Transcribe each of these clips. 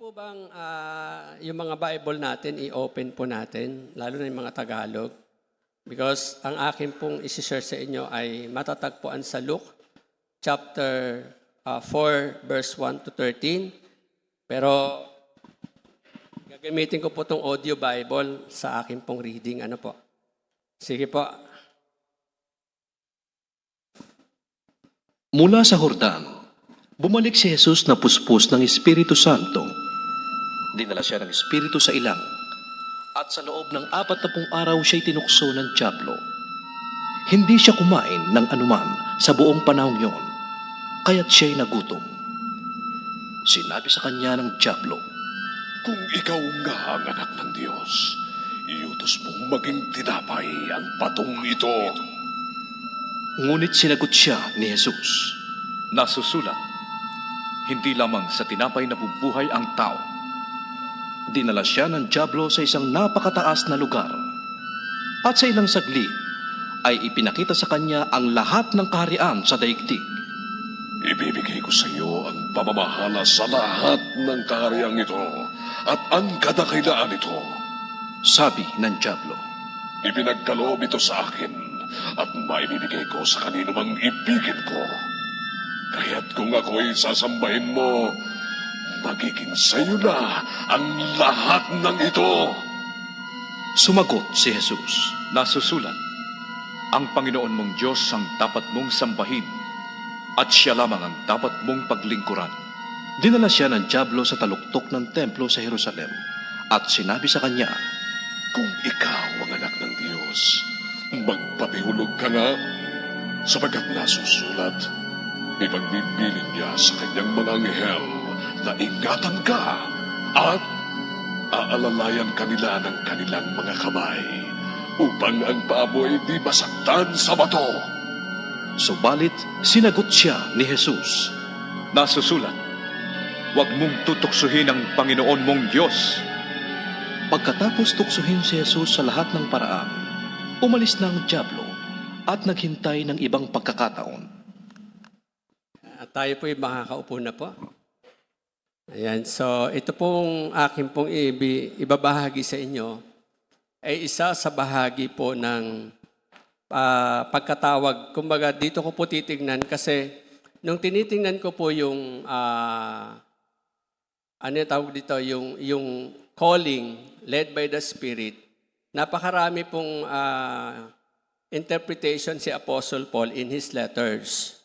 po bang yung mga Bible natin, i-open po natin, lalo na yung mga Tagalog? Because ang akin pong isi-share sa inyo ay matatagpuan sa Luke chapter 4 verse 1 to 13. Pero gagamitin ko po itong audio Bible sa akin pong reading. Ano po? Sige po. Mula sa Hordan, bumalik si Jesus na puspos ng Espiritu Santo. Dinala siya ng Espiritu sa ilang, at sa loob ng 40 araw siya'y tinukso ng dyablo. Hindi siya kumain ng anuman sa buong panahong yon, kaya't siya'y nagutom. Sinabi sa kanya ng dyablo, Kung ikaw nga ang anak ng Diyos, iutos mong maging tinapay ang patong ito. Ngunit sinagot siya ni Jesus, Nasusulat, hindi lamang sa tinapay na bubuhay ang tao. dinala siya ng dyablo sa isang napakataas na lugar. At sa ilang saglit, ay ipinakita sa kanya ang lahat ng kaharian sa daigdig. Ibibigay ko sa iyo ang pamamahala sa lahat ng kahariang ito at ang kadakilaan nito. Sabi ng dyablo, Ipinagkaloob ito sa akin at maibibigay ko sa kanino mang ibigin ko. Kaya't kung ako'y sasambahin mo, magiging sa iyo na ang lahat ng ito. sumagot si Jesus, Nasusulat, ang Panginoon mong Diyos ang dapat mong sambahin at siya lamang ang dapat mong paglingkuran. dinala siya ng dyablo sa taluktok ng templo sa Jerusalem at sinabi sa kanya, Kung ikaw ang anak ng Diyos, magpatihulog ka nga, sapagkat nasusulat, ipagbibilin niya sa kanyang mga anghel na ingatan ka at aalalayan kanila ng kanilang mga kamay upang ang paa mo ay di masaktan sa bato. Subalit sinagot siya ni Jesus, Nasusulat, huwag mong tutuksuhin ang Panginoon mong Diyos. Pagkatapos tuksuhin si Jesus sa lahat ng paraan, umalis na ang dyablo at naghintay ng ibang pagkakataon. At tayo po yung makakaupo na po. Ayan, so ito pong akin pong ibabahagi sa inyo ay isa sa bahagi po ng pagkatawag. Kumbaga dito ko po titignan kasi nung tinitingnan ko po yung ano yung tawag dito, yung calling led by the Spirit, napakarami pong interpretation si Apostle Paul in his letters.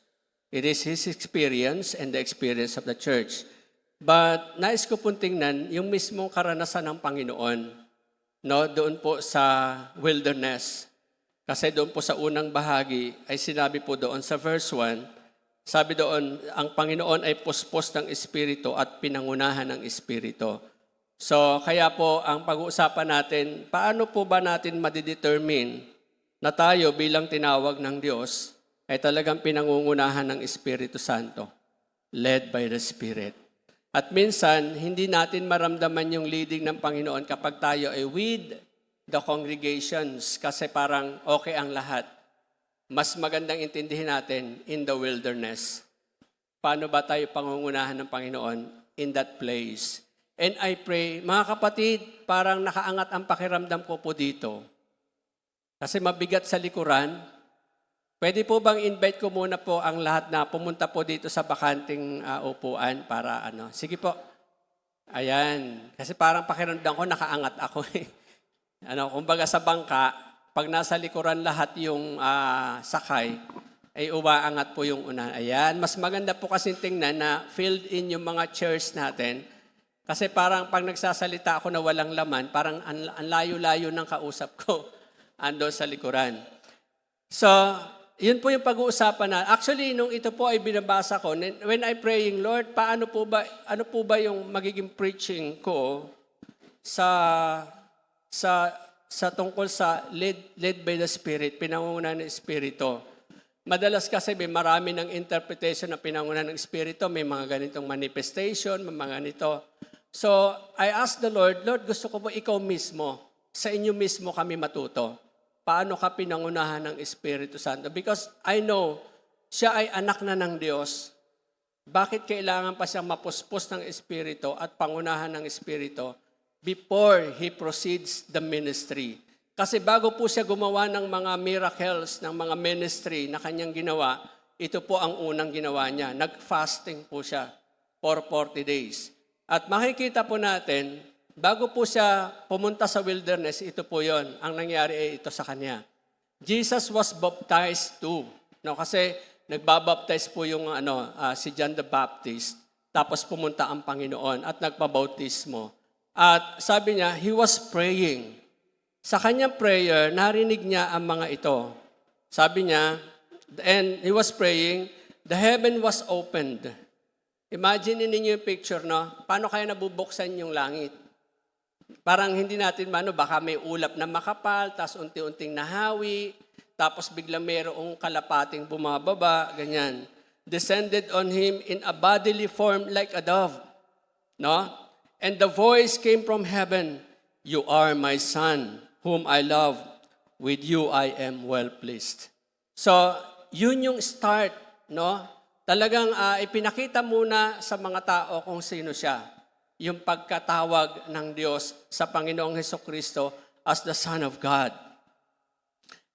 It is his experience and the experience of the church. But nais ko pong tingnan yung mismong karanasan ng Panginoon, no, doon po sa wilderness. Kasi doon po sa unang bahagi ay sinabi po doon sa verse 1, sabi doon, ang Panginoon ay puspos ng Espiritu at pinangunahan ng Espiritu. So kaya po ang pag-uusapan natin, paano po ba natin madidetermine na tayo bilang tinawag ng Diyos ay talagang pinangungunahan ng Espiritu Santo, led by the Spirit. At minsan, hindi natin maramdaman yung leading ng Panginoon kapag tayo ay with the congregations kasi parang okay ang lahat. Mas magandang intindihin natin in the wilderness. Paano ba tayo pangungunahan ng Panginoon in that place? And I pray, mga kapatid, parang nakaangat ang pakiramdam ko po dito. Kasi mabigat sa likuran. Pwede po bang invite ko muna po ang lahat na pumunta po dito sa bakanting upuan para ano. Sige po. Ayan. Kasi parang pakiramdam ko nakaangat ako. Kumbaga sa bangka, pag nasa likuran lahat yung sakay, ay umaangat po yung una. Ayan. Mas maganda po kasi tingnan na filled in yung mga chairs natin. Kasi parang pag nagsasalita ako na walang laman, parang ang layo-layo ng kausap ko ando sa likuran. So, yun po yung pag-uusapan na. Actually, nung ito po ay binabasa ko, when I praying, Lord, ano po ba yung magiging preaching ko sa tungkol sa led by the Spirit, pinangungunahan ng Espiritu. Madalas kasi may marami ng interpretation na pinangungunahan ng Espiritu, may mga ganitong manifestation, may mga ganito. So, I asked the Lord, gusto ko po ikaw mismo, sa inyo mismo kami matuto. Paano ka pinangunahan ng Espiritu Santo? Because I know, siya ay anak na ng Diyos. bakit kailangan pa siyang mapuspos ng Espiritu at pangunahan ng Espiritu before he proceeds the ministry. Kasi bago po siya gumawa ng mga miracles, ng mga ministry na kanyang ginawa, ito po ang unang ginawa niya. Nag-fasting po siya for 40 days. At makikita po natin, bago po siya pumunta sa wilderness, ito po yon. Ang nangyari ay ito sa kanya. Jesus was baptized too. No, kasi nagbabaptize po yung si John the Baptist. Tapos pumunta ang Panginoon at nagpabautismo. At sabi niya, he was praying. Sa kanyang prayer, narinig niya ang mga ito. Sabi niya, and he was praying, the heaven was opened. Imagine ninyo yung picture, no? Paano kaya nabubuksan yung langit? Parang hindi natin baka may ulap na makapal, tapos unti-unting nahawi, tapos biglang mayroong kalapating bumababa, ganyan. Descended on him in a bodily form like a dove. No? And the voice came from heaven, "You are my son, whom I love. With you I am well pleased." So, yun yung start, no? Talagang ipinakita muna sa mga tao kung sino siya. Yung pagkatawag ng Diyos sa Panginoong Hesukristo as the Son of God.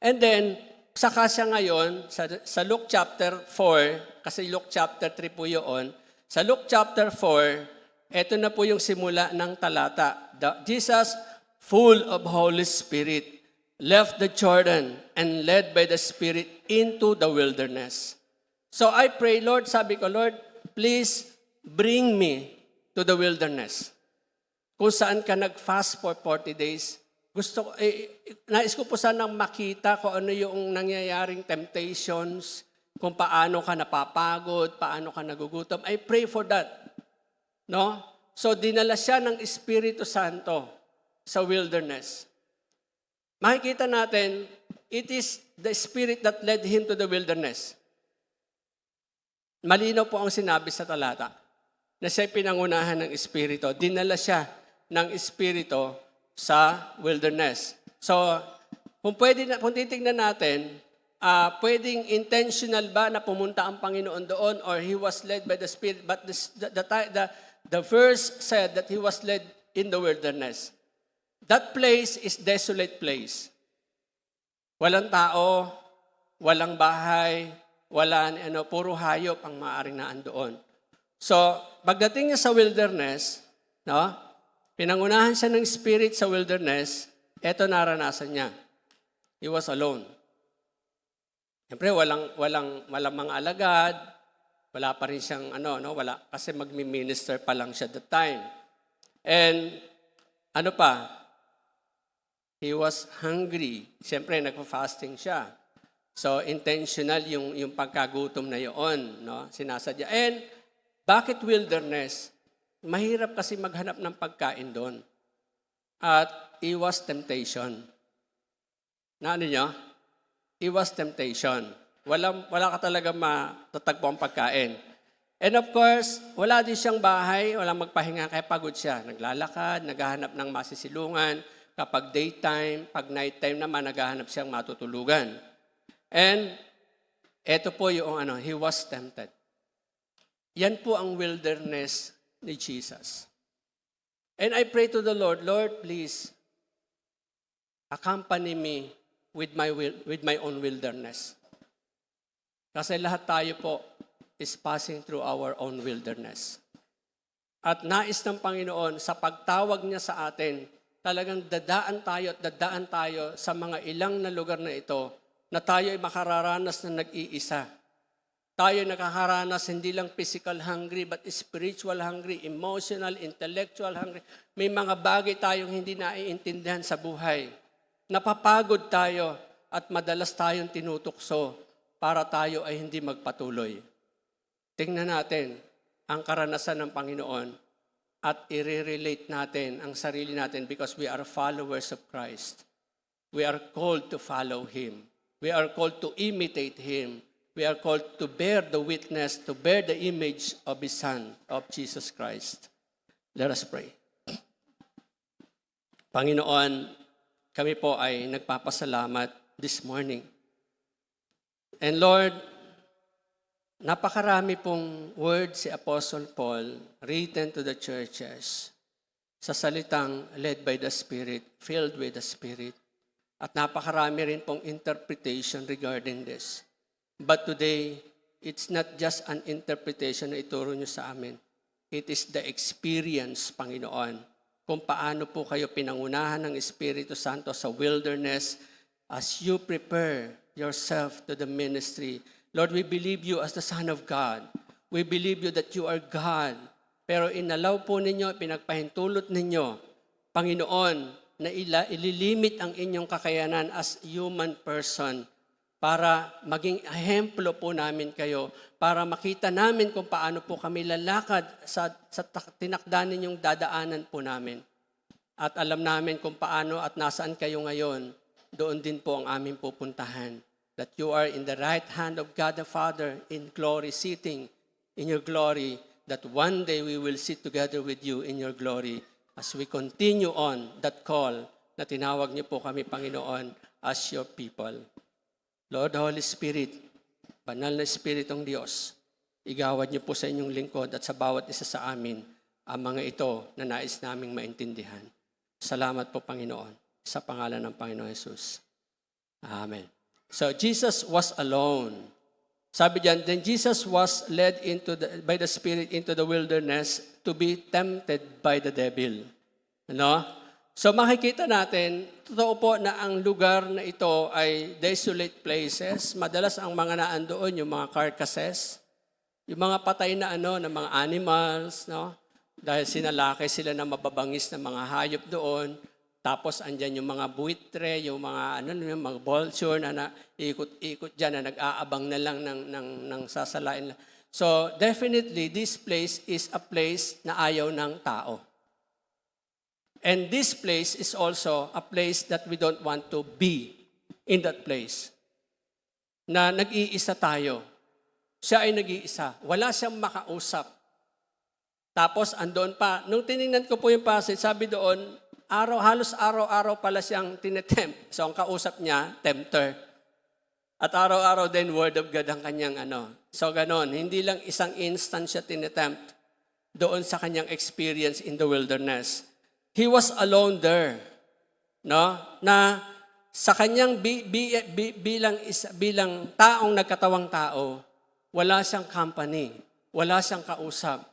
And then, saka siya ngayon, sa Luke chapter 4, kasi Luke chapter 3 po yun, sa Luke chapter 4, eto na po yung simula ng talata. Jesus, full of Holy Spirit, left the Jordan and led by the Spirit into the wilderness. So I pray, Lord, sabi ko, Lord, please bring me to the wilderness. Kung saan ka nag-fast for 40 days, nais ko po sanang makita kung ano yung nangyayaring temptations, kung paano ka napapagod, paano ka nagugutom. I pray for that. No? So dinala siya ng Espiritu Santo sa wilderness. Makikita natin, it is the Spirit that led him to the wilderness. Malinaw po ang sinabi sa talata na siya'y pinangunahan ng Espiritu. Dinala siya ng Espiritu sa wilderness. So, kung titignan natin, pwedeng intentional ba na pumunta ang Panginoon doon or he was led by the Spirit? But the verse said that he was led in the wilderness. That place is desolate place. Walang tao, walang bahay, puro hayop ang maaaring naandoon. So, pagdating niya sa wilderness, no, pinangunahan siya ng Spirit sa wilderness, eto naranasan niya. He was alone. Siyempre, walang mga alagad, wala pa rin siyang wala, kasi magmi-minister pa lang siya that time. And, he was hungry. Siyempre, nagpa-fasting siya. So, intentional yung pagkagutom na yun, no? Sinasadya. And, bakit wilderness? Mahirap kasi maghanap ng pagkain doon. At, it was temptation. Na niyo? It was temptation. Wala ka talaga matatagpo ang pagkain. And of course, wala din siyang bahay, walang magpahinga, kaya pagod siya. Naglalakad, naghahanap ng masisilungan. Kapag daytime, pag nighttime naman, naghahanap siyang matutulugan. And, eto po yung he was tempted. Yan po ang wilderness ni Jesus. And I pray to the Lord, Lord, please, accompany me with my own wilderness. Kasi lahat tayo po is passing through our own wilderness. At nais ng Panginoon, sa pagtawag niya sa atin, talagang dadaan tayo sa mga ilang na lugar na ito na tayo ay makararanas na nag-iisa. Tayo ay nakakaranas hindi lang physical hungry but spiritual hungry, emotional, intellectual hungry. May mga bagay tayong hindi naiintindihan sa buhay. Napapagod tayo at madalas tayong tinutukso para tayo ay hindi magpatuloy. Tingnan natin ang karanasan ng Panginoon at i-relate natin ang sarili natin because we are followers of Christ. We are called to follow Him. We are called to imitate Him. We are called to bear the witness, to bear the image of His Son, of Jesus Christ. Let us pray. Panginoon, kami po ay nagpapasalamat this morning. And Lord, napakarami pong words si Apostle Paul written to the churches sa salitang led by the Spirit, filled with the Spirit. At napakarami rin pong interpretation regarding this. But today, it's not just an interpretation na ituro nyo sa amin. It is the experience, Panginoon, kung paano po kayo pinangunahan ng Espiritu Santo sa wilderness as you prepare yourself to the ministry. Lord, we believe you as the Son of God. We believe you that you are God. Pero inalaw po ninyo, pinagpahintulot ninyo, Panginoon, na ililimit ang inyong kakayanan as human person para maging ehemplo po namin kayo, para makita namin kung paano po kami lalakad sa tinakda ninyong dadaanan po namin. At alam namin kung paano at nasaan kayo ngayon, doon din po ang aming pupuntahan. That you are in the right hand of God the Father in glory, sitting in your glory, that one day we will sit together with you in your glory as we continue on that call na tinawag niyo po kami, Panginoon, as your people. Lord, Holy Spirit, banal na Espiritong Diyos, igawad niyo po sa inyong lingkod at sa bawat isa sa amin ang mga ito na nais naming maintindihan. Salamat po, Panginoon, sa pangalan ng Panginoon Jesus. Amen. So, Jesus was alone. Sabi diyan, then Jesus was led by the Spirit into the wilderness to be tempted by the devil. Ano? So makikita natin, totoo po na ang lugar na ito ay desolate places. Madalas ang mga naandoon, yung mga carcasses, yung mga patay na na mga animals, no? Dahil sinalakay sila ng mababangis na mga hayop doon. Tapos andyan yung mga buitre, yung mga yung mga vulture na ikot-ikot diyan na nag-aabang na lang ng sasalain. So definitely this place is a place na ayaw ng tao. And this place is also a place that we don't want to be in that place. Na nag-iisa tayo. Siya ay nag-iisa. Wala siyang makausap. Tapos andon pa, nung tiningnan ko po yung passage, sabi doon, halos araw-araw pala siyang tinetempt. So ang kausap niya, tempter. At araw-araw din, word of God ang kanyang So ganon, hindi lang isang instant siya tinetempt doon sa kanyang experience in the wilderness. He was alone there. No? Na sa kanyang bilang taong nagkatawang tao, wala siyang company, wala siyang kausap.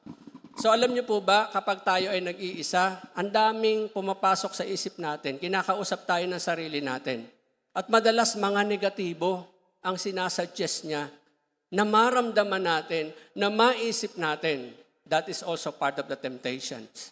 So alam niyo po ba, kapag tayo ay nag-iisa, ang daming pumapasok sa isip natin, kinakausap tayo ng sarili natin. At madalas mga negatibo ang sinasuggest niya na maramdaman natin, na maisip natin. That is also part of the temptations.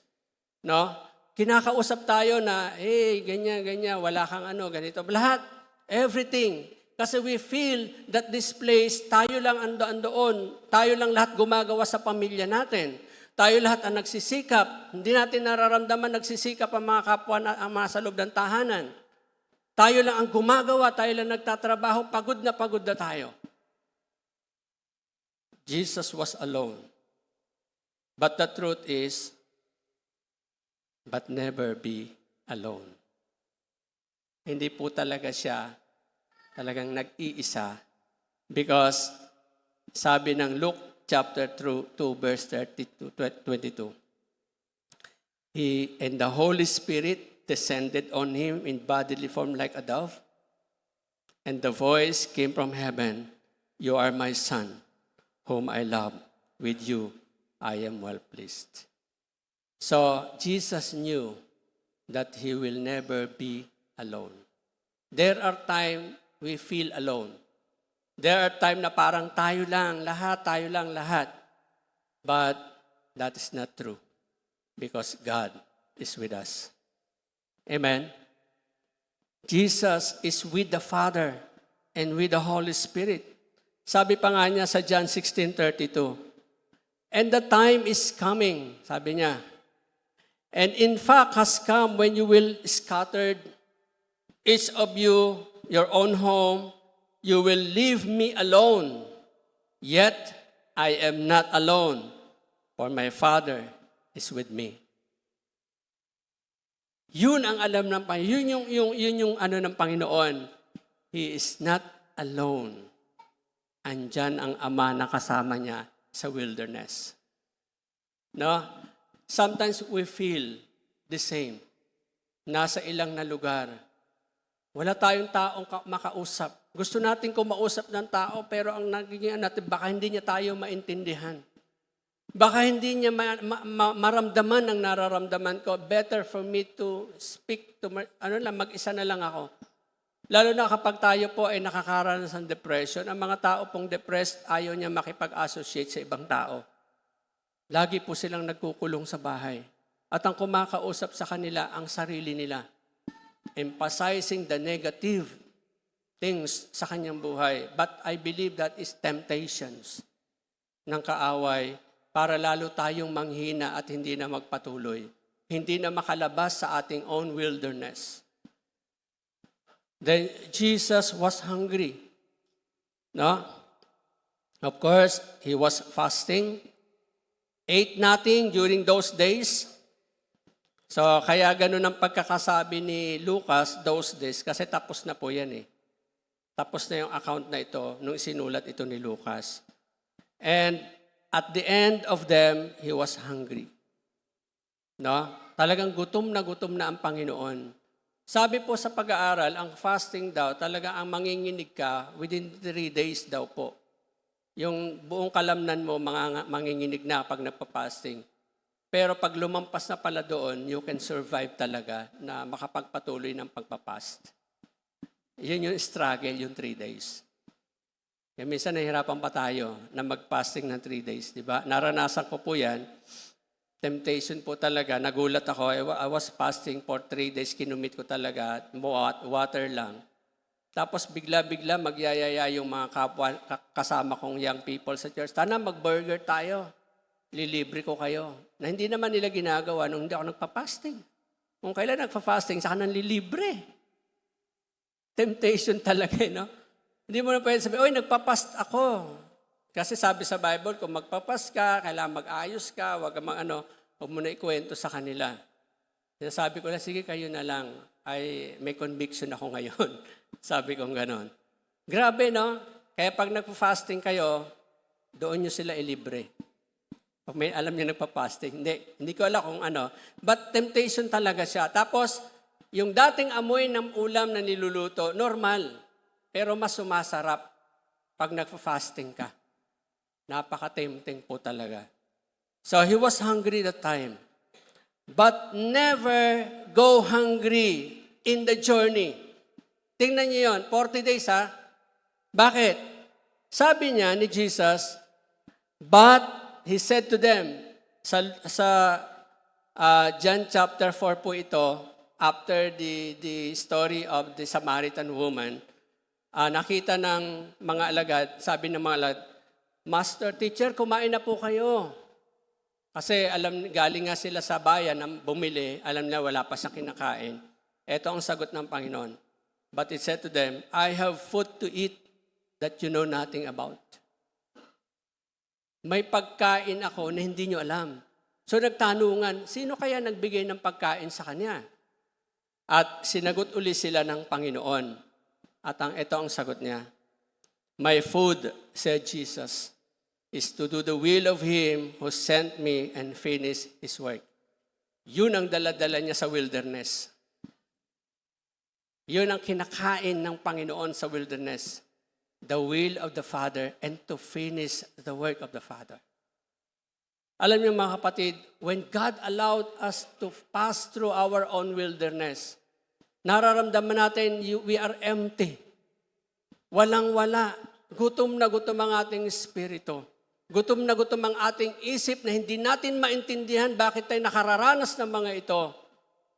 No? Kinakausap tayo na, ganyan, wala kang ganito. Lahat, everything. Kasi we feel that this place, tayo lang andoon, tayo lang lahat gumagawa sa pamilya natin. Tayo lahat ang nagsisikap. Hindi natin nararamdaman nagsisikap ang mga kapwa na ang mga sa loob ng tahanan. Tayo lang ang gumagawa, tayo lang nagtatrabaho, pagod na tayo. Jesus was alone. But the truth is, but never be alone. Hindi po talaga siya talagang nag-iisa because sabi ng Luke chapter 2 verse 22, and the Holy Spirit descended on him in bodily form like a dove, and the voice came from heaven, "You are my son, whom I love. With you I am well pleased." So Jesus knew that he will never be alone. There are times we feel alone. There are times na parang tayo lang lahat. But that is not true because God is with us. Amen? Jesus is with the Father and with the Holy Spirit. Sabi pa nga niya sa John 16:32, and the time is coming, sabi niya, and in fact has come when you will scattered, each of you, your own home, you will leave me alone. Yet I am not alone, for my Father is with me. Yun ang alam ng Panginoon. Yun yung ng Panginoon. He is not alone. andyan ang Ama na kasama niya sa wilderness. No? Sometimes we feel the same. Nasa ilang na lugar. Wala tayong taong makausap. Gusto natin kumausap ng tao, pero ang nagiging natin, baka hindi niya tayo maintindihan. Baka hindi niya maramdaman ang nararamdaman ko. Better for me to speak to, mag-isa na lang ako. Lalo na kapag tayo po ay nakakaranas ng depression, ang mga tao pong depressed, ayaw niya makipag-associate sa ibang tao. Lagi po silang nagkukulong sa bahay. At ang kumakausap sa kanila, ang sarili nila. Emphasizing the negative things sa kanyang buhay. But I believe that is temptations ng kaaway para lalo tayong manghina at hindi na magpatuloy. Hindi na makalabas sa ating own wilderness. Then Jesus was hungry. No? Of course, he was fasting. Ate nothing during those days. So, kaya ganun ang pagkakasabi ni Lucas, those days, kasi tapos na po yan eh. Tapos na yung account na ito nung isinulat ito ni Lucas. And at the end of them, he was hungry. No? Talagang gutom na ang Panginoon. Sabi po sa pag-aaral, ang fasting daw, talaga ang manginginig ka within 3 days daw po. Yung buong kalamnan mo, manginginig na pag nagpa-fasting. Pero pag lumampas na pala doon, you can survive talaga na makapagpatuloy ng pagpapast. Yun yung struggle, yung 3 days. Kaya minsan nahihirapan pa tayo na mag-fasting ng 3 days, di ba? Naranasan ko po yan. Temptation po talaga. Nagulat ako. I was fasting for 3 days. Kinumit ko talaga. Water lang. Tapos bigla-bigla magyayaya yung mga kapwa, kasama kong young people sa church. Tana, mag-burger tayo. Lilibre ko kayo. Na hindi naman nila ginagawa nung hindi ako nagpa-fasting. Kung kailan nagpa-fasting, saka nang lilibre. Temptation talaga, no? Hindi mo na pwede sabihin, oy, nagpa-fast ako. Kasi sabi sa Bible, kung magpa-fast ka, kailangan mag-ayos ka, huwag mo na ikwento sa kanila. Sabi ko na, sige, kayo na lang. Ay, may conviction ako ngayon. Sabi ko ganon. Grabe, no? Kaya pag nagpa-fasting kayo, doon nyo sila ilibre. Pag may alam niya nagpa-fasting. Hindi ko alam kung ano. But temptation talaga siya. Tapos, yung dating amoy ng ulam na niluluto, normal. Pero mas sumasarap pag nagpa-fasting ka. Napaka-tempting po talaga. So, he was hungry that time. But never go hungry in the journey. Tingnan niyo yun, 40 days ha. Bakit? Sabi niya ni Jesus, but he said to them, sa John chapter 4 po ito, after the story of the Samaritan woman, nakita ng mga alagad, sabi ng mga alagad, Master, teacher, kumain na po kayo. Kasi galing nga sila sa bayan, bumili, alam nila wala pa sa kinakain. Ito ang sagot ng Panginoon. But it said to them, I have food to eat that you know nothing about. May pagkain ako na hindi nyo alam. So nagtanungan, sino kaya nagbigay ng pagkain sa kanya? At sinagot uli sila ng Panginoon. At ito ang sagot niya. My food, said Jesus, is to do the will of Him who sent me and finish His work. Yun ang dala-dala niya sa wilderness. Yun ang kinakain ng Panginoon sa wilderness. The will of the Father and to finish the work of the Father. Alam niyo mga kapatid, when God allowed us to pass through our own wilderness, nararamdaman natin we are empty. Walang-wala. Gutom na gutom ang ating espiritu. Gutom na gutom ang ating isip na hindi natin maintindihan bakit tayo nakararanas ng mga ito.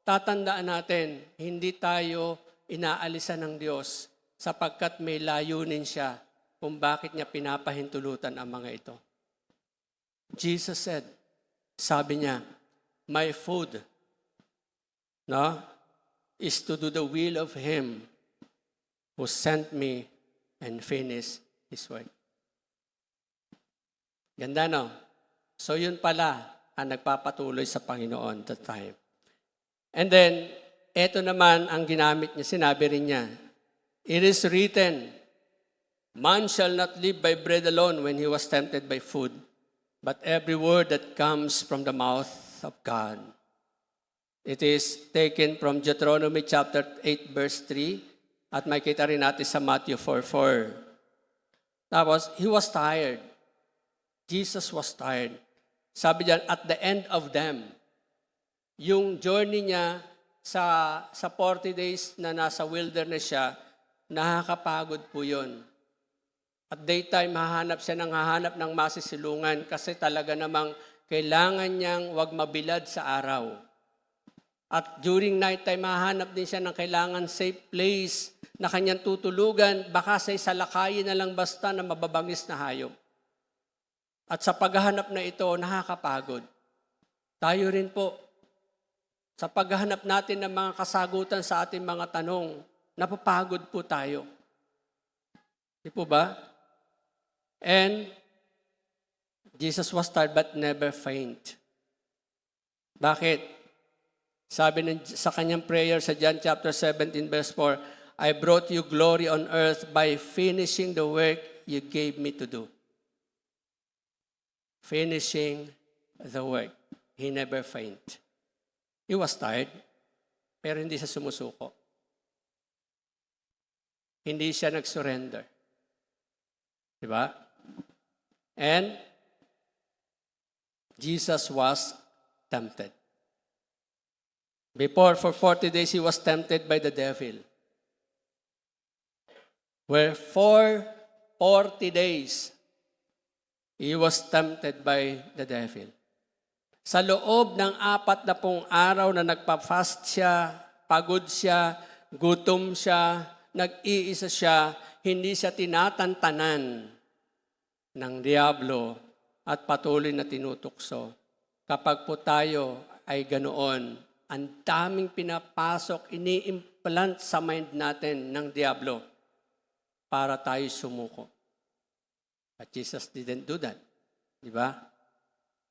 Tatandaan natin, hindi tayo inaalisan ng Diyos sapagkat may layunin siya kung bakit niya pinapahintulutan ang mga ito. Jesus said, sabi niya, my food is to do the will of Him who sent me and finish His work. Ganda, no? So yun pala ang nagpapatuloy sa Panginoon that time. And then, eto naman ang ginamit niya, sinabi rin niya, it is written, Man shall not live by bread alone when he was tempted by food, but every word that comes from the mouth of God. It is taken from Deuteronomy chapter 8 verse 3 at makita rin natin sa Matthew 4:4. Tapos, he was tired. Jesus was tired. Sabi diyan, at the end of them, yung journey niya sa 40 days na nasa wilderness siya, nakakapagod po yun. At daytime, hahanap ng masisilungan kasi talaga namang kailangan niyang wag mabilad sa araw. At during nighttime, hahanap din siya ng kailangan safe place na kanyang tutulugan, baka sa salakayin na lang basta na mababangis na hayop. At sa paghahanap na ito, nakakapagod. Tayo rin po, sa paghahanap natin ng mga kasagutan sa ating mga tanong, napapagod po tayo. Di po ba? And Jesus was tired but never faint. Bakit? Sabi sa kanyang prayer sa John chapter 17 verse 4, I brought you glory on earth by finishing the work you gave me to do. Finishing the work. He never faint. He was tired, pero hindi siya sumusuko. Hindi siya nag-surrender. Diba? And Jesus was tempted. Before, for 40 days, he was tempted by the devil. Where for 40 days, he was tempted by the devil. Sa loob ng 40 araw na nagpa-fast siya, pagod siya, gutom siya, nag-iisa siya, hindi siya tinatantanan ng diablo at patuloy na tinutukso. Kapag po tayo ay ganoon, ang daming pinapasok, ini-implant sa mind natin ng diablo para tayo sumuko. But Jesus didn't do that. Di ba?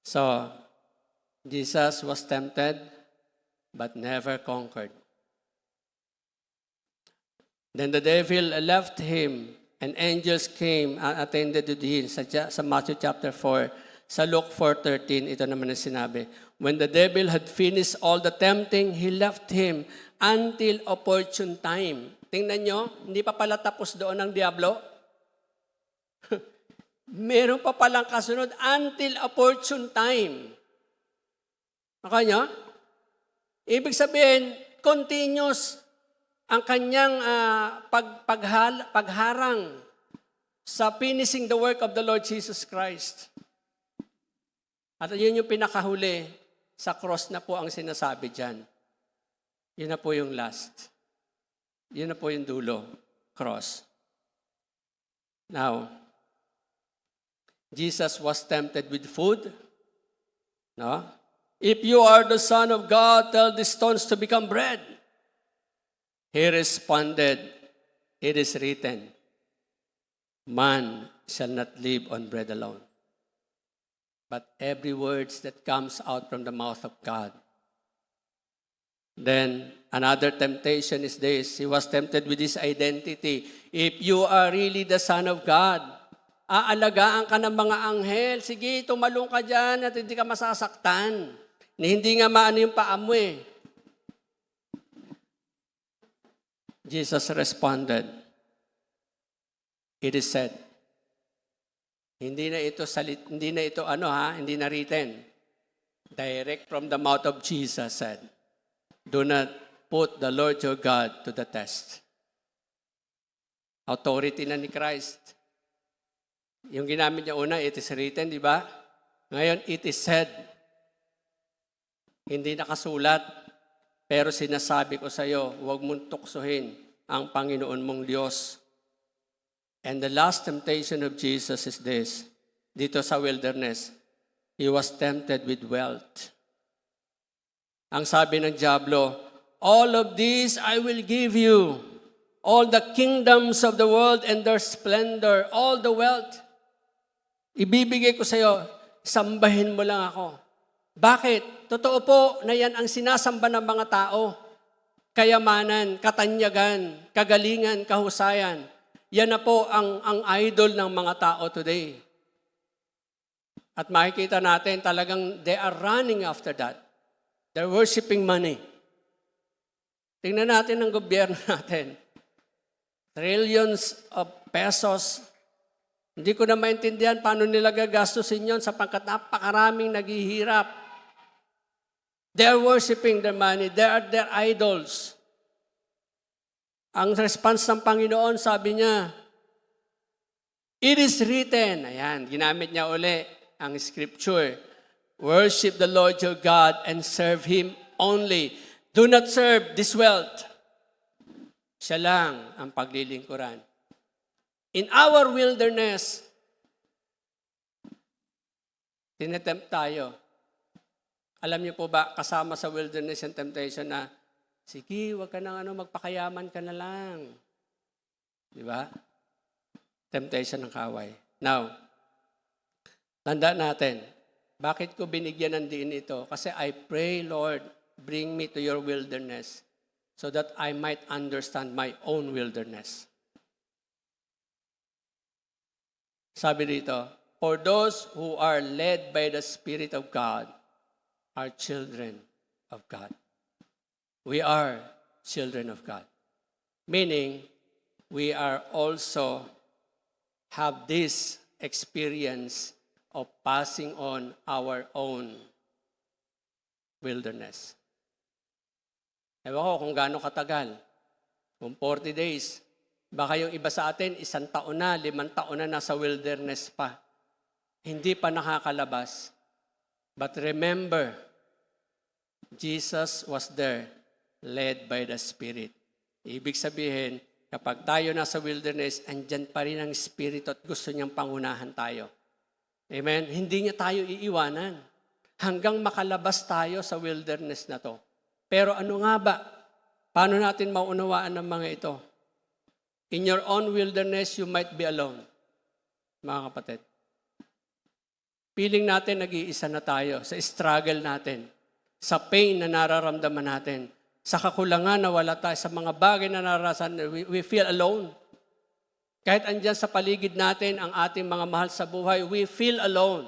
So, Jesus was tempted but never conquered. Then the devil left him and angels came and attended to him sa Matthew chapter 4. Sa Luke 4:13, ito naman ang sinabi. When the devil had finished all the tempting, he left him until opportune time. Tingnan nyo, hindi pa pala tapos doon ang diablo. Meron pa palang kasunod until opportune time. Makanya? Ibig sabihin, continuous ang kanyang pagharang sa finishing the work of the Lord Jesus Christ. At yun yung pinakahuli sa cross na po ang sinasabi dyan. Yun na po yung last. Yun na po yung dulo, cross. Now, Jesus was tempted with food. No? If you are the Son of God, tell these stones to become bread. He responded, it is written, man shall not live on bread alone, but every word that comes out from the mouth of God. Then, another temptation is this. He was tempted with his identity. If you are really the Son of God, aalagaan ka ng mga anghel. Sige, tumalong ka dyan at hindi ka masasaktan. Hindi nga maano yung paa mo eh. Jesus responded, it is said. Hindi na ito written. Direct from the mouth of Jesus said, do not put the Lord your God to the test. Authority na ni Christ. Yung ginamit niya una, it is written, di ba? Ngayon, it is said. Hindi nakasulat. Pero sinasabi ko sa iyo, huwag mong tuksohin ang Panginoon mong Diyos. And the last temptation of Jesus is this. Dito sa wilderness, he was tempted with wealth. Ang sabi ng diablo, all of these I will give you. All the kingdoms of the world and their splendor, all the wealth. Ibibigay ko sa iyo, sambahin mo lang ako. Bakit? Totoo po na yan ang sinasamba ng mga tao. Kayamanan, katanyagan, kagalingan, kahusayan. Yan na po ang idol ng mga tao today. At makikita natin talagang they are running after that. They're worshiping money. Tingnan natin ang gobyerno natin. Trillions of pesos. Hindi ko na maintindihan paano nila gagastusin yon sapagkat napakaraming naghihirap. They're worshiping their money. They are their idols. Ang response ng Panginoon, sabi niya, it is written. Ayan, ginamit niya uli ang scripture. Worship the Lord your God and serve Him only. Do not serve this wealth. Siya lang ang paglilingkuran. In our wilderness, tinetempt tayo. Alam niyo po ba, kasama sa wilderness and temptation na, sige, wag ka nang magpakayaman ka na lang. Di ba? Temptation ng kaway. Now, tanda natin, bakit ko binigyan ng diin ito? Kasi I pray, Lord, bring me to your wilderness so that I might understand my own wilderness. Sabi dito, for those who are led by the Spirit of God are children of God. We are children of God. Meaning, we are also have this experience of passing on our own wilderness. Ewan ko kung gaano katagal. Kung 40 days. Baka yung iba sa atin, 1 taon na, 5 taon na nasa wilderness pa. Hindi pa nakakalabas. But remember, Jesus was there, led by the Spirit. Ibig sabihin, kapag tayo nasa wilderness, andyan pa rin ang Espiritu at gusto niyang pangunahan tayo. Amen? Hindi niya tayo iiwanan hanggang makalabas tayo sa wilderness na to. Pero ano nga ba? Paano natin maunawaan ng mga ito? In your own wilderness, you might be alone. Mga kapatid. Feeling natin nag-iisa na tayo sa struggle natin, sa pain na nararamdaman natin, sa kakulangan na wala tayo, sa mga bagay na nararasan, we feel alone. Kahit andyan sa paligid natin ang ating mga mahal sa buhay, we feel alone.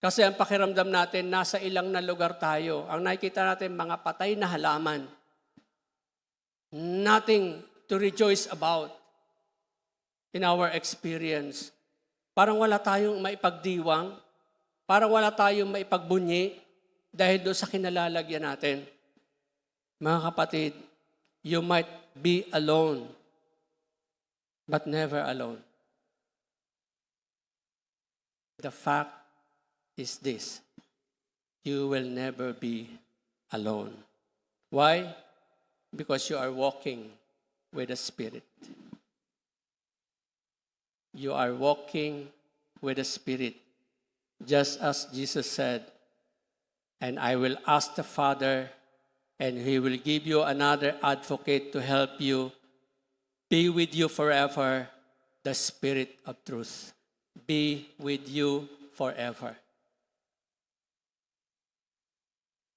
Kasi ang pakiramdam natin, nasa ilang na lugar tayo. Ang nakikita natin, mga patay na halaman. Nothing to rejoice about in our experience. Parang wala tayong maipagdiwang, parang wala tayong maipagbunyi dahil doon sa kinalalagyan natin. Mga kapatid, you might be alone, but never alone. The fact is this, you will never be alone. Why? Because you are walking with the Spirit. You are walking with the Spirit. Just as Jesus said, and I will ask the Father, and He will give you another advocate to help you, be with you forever, the Spirit of truth. Be with you forever.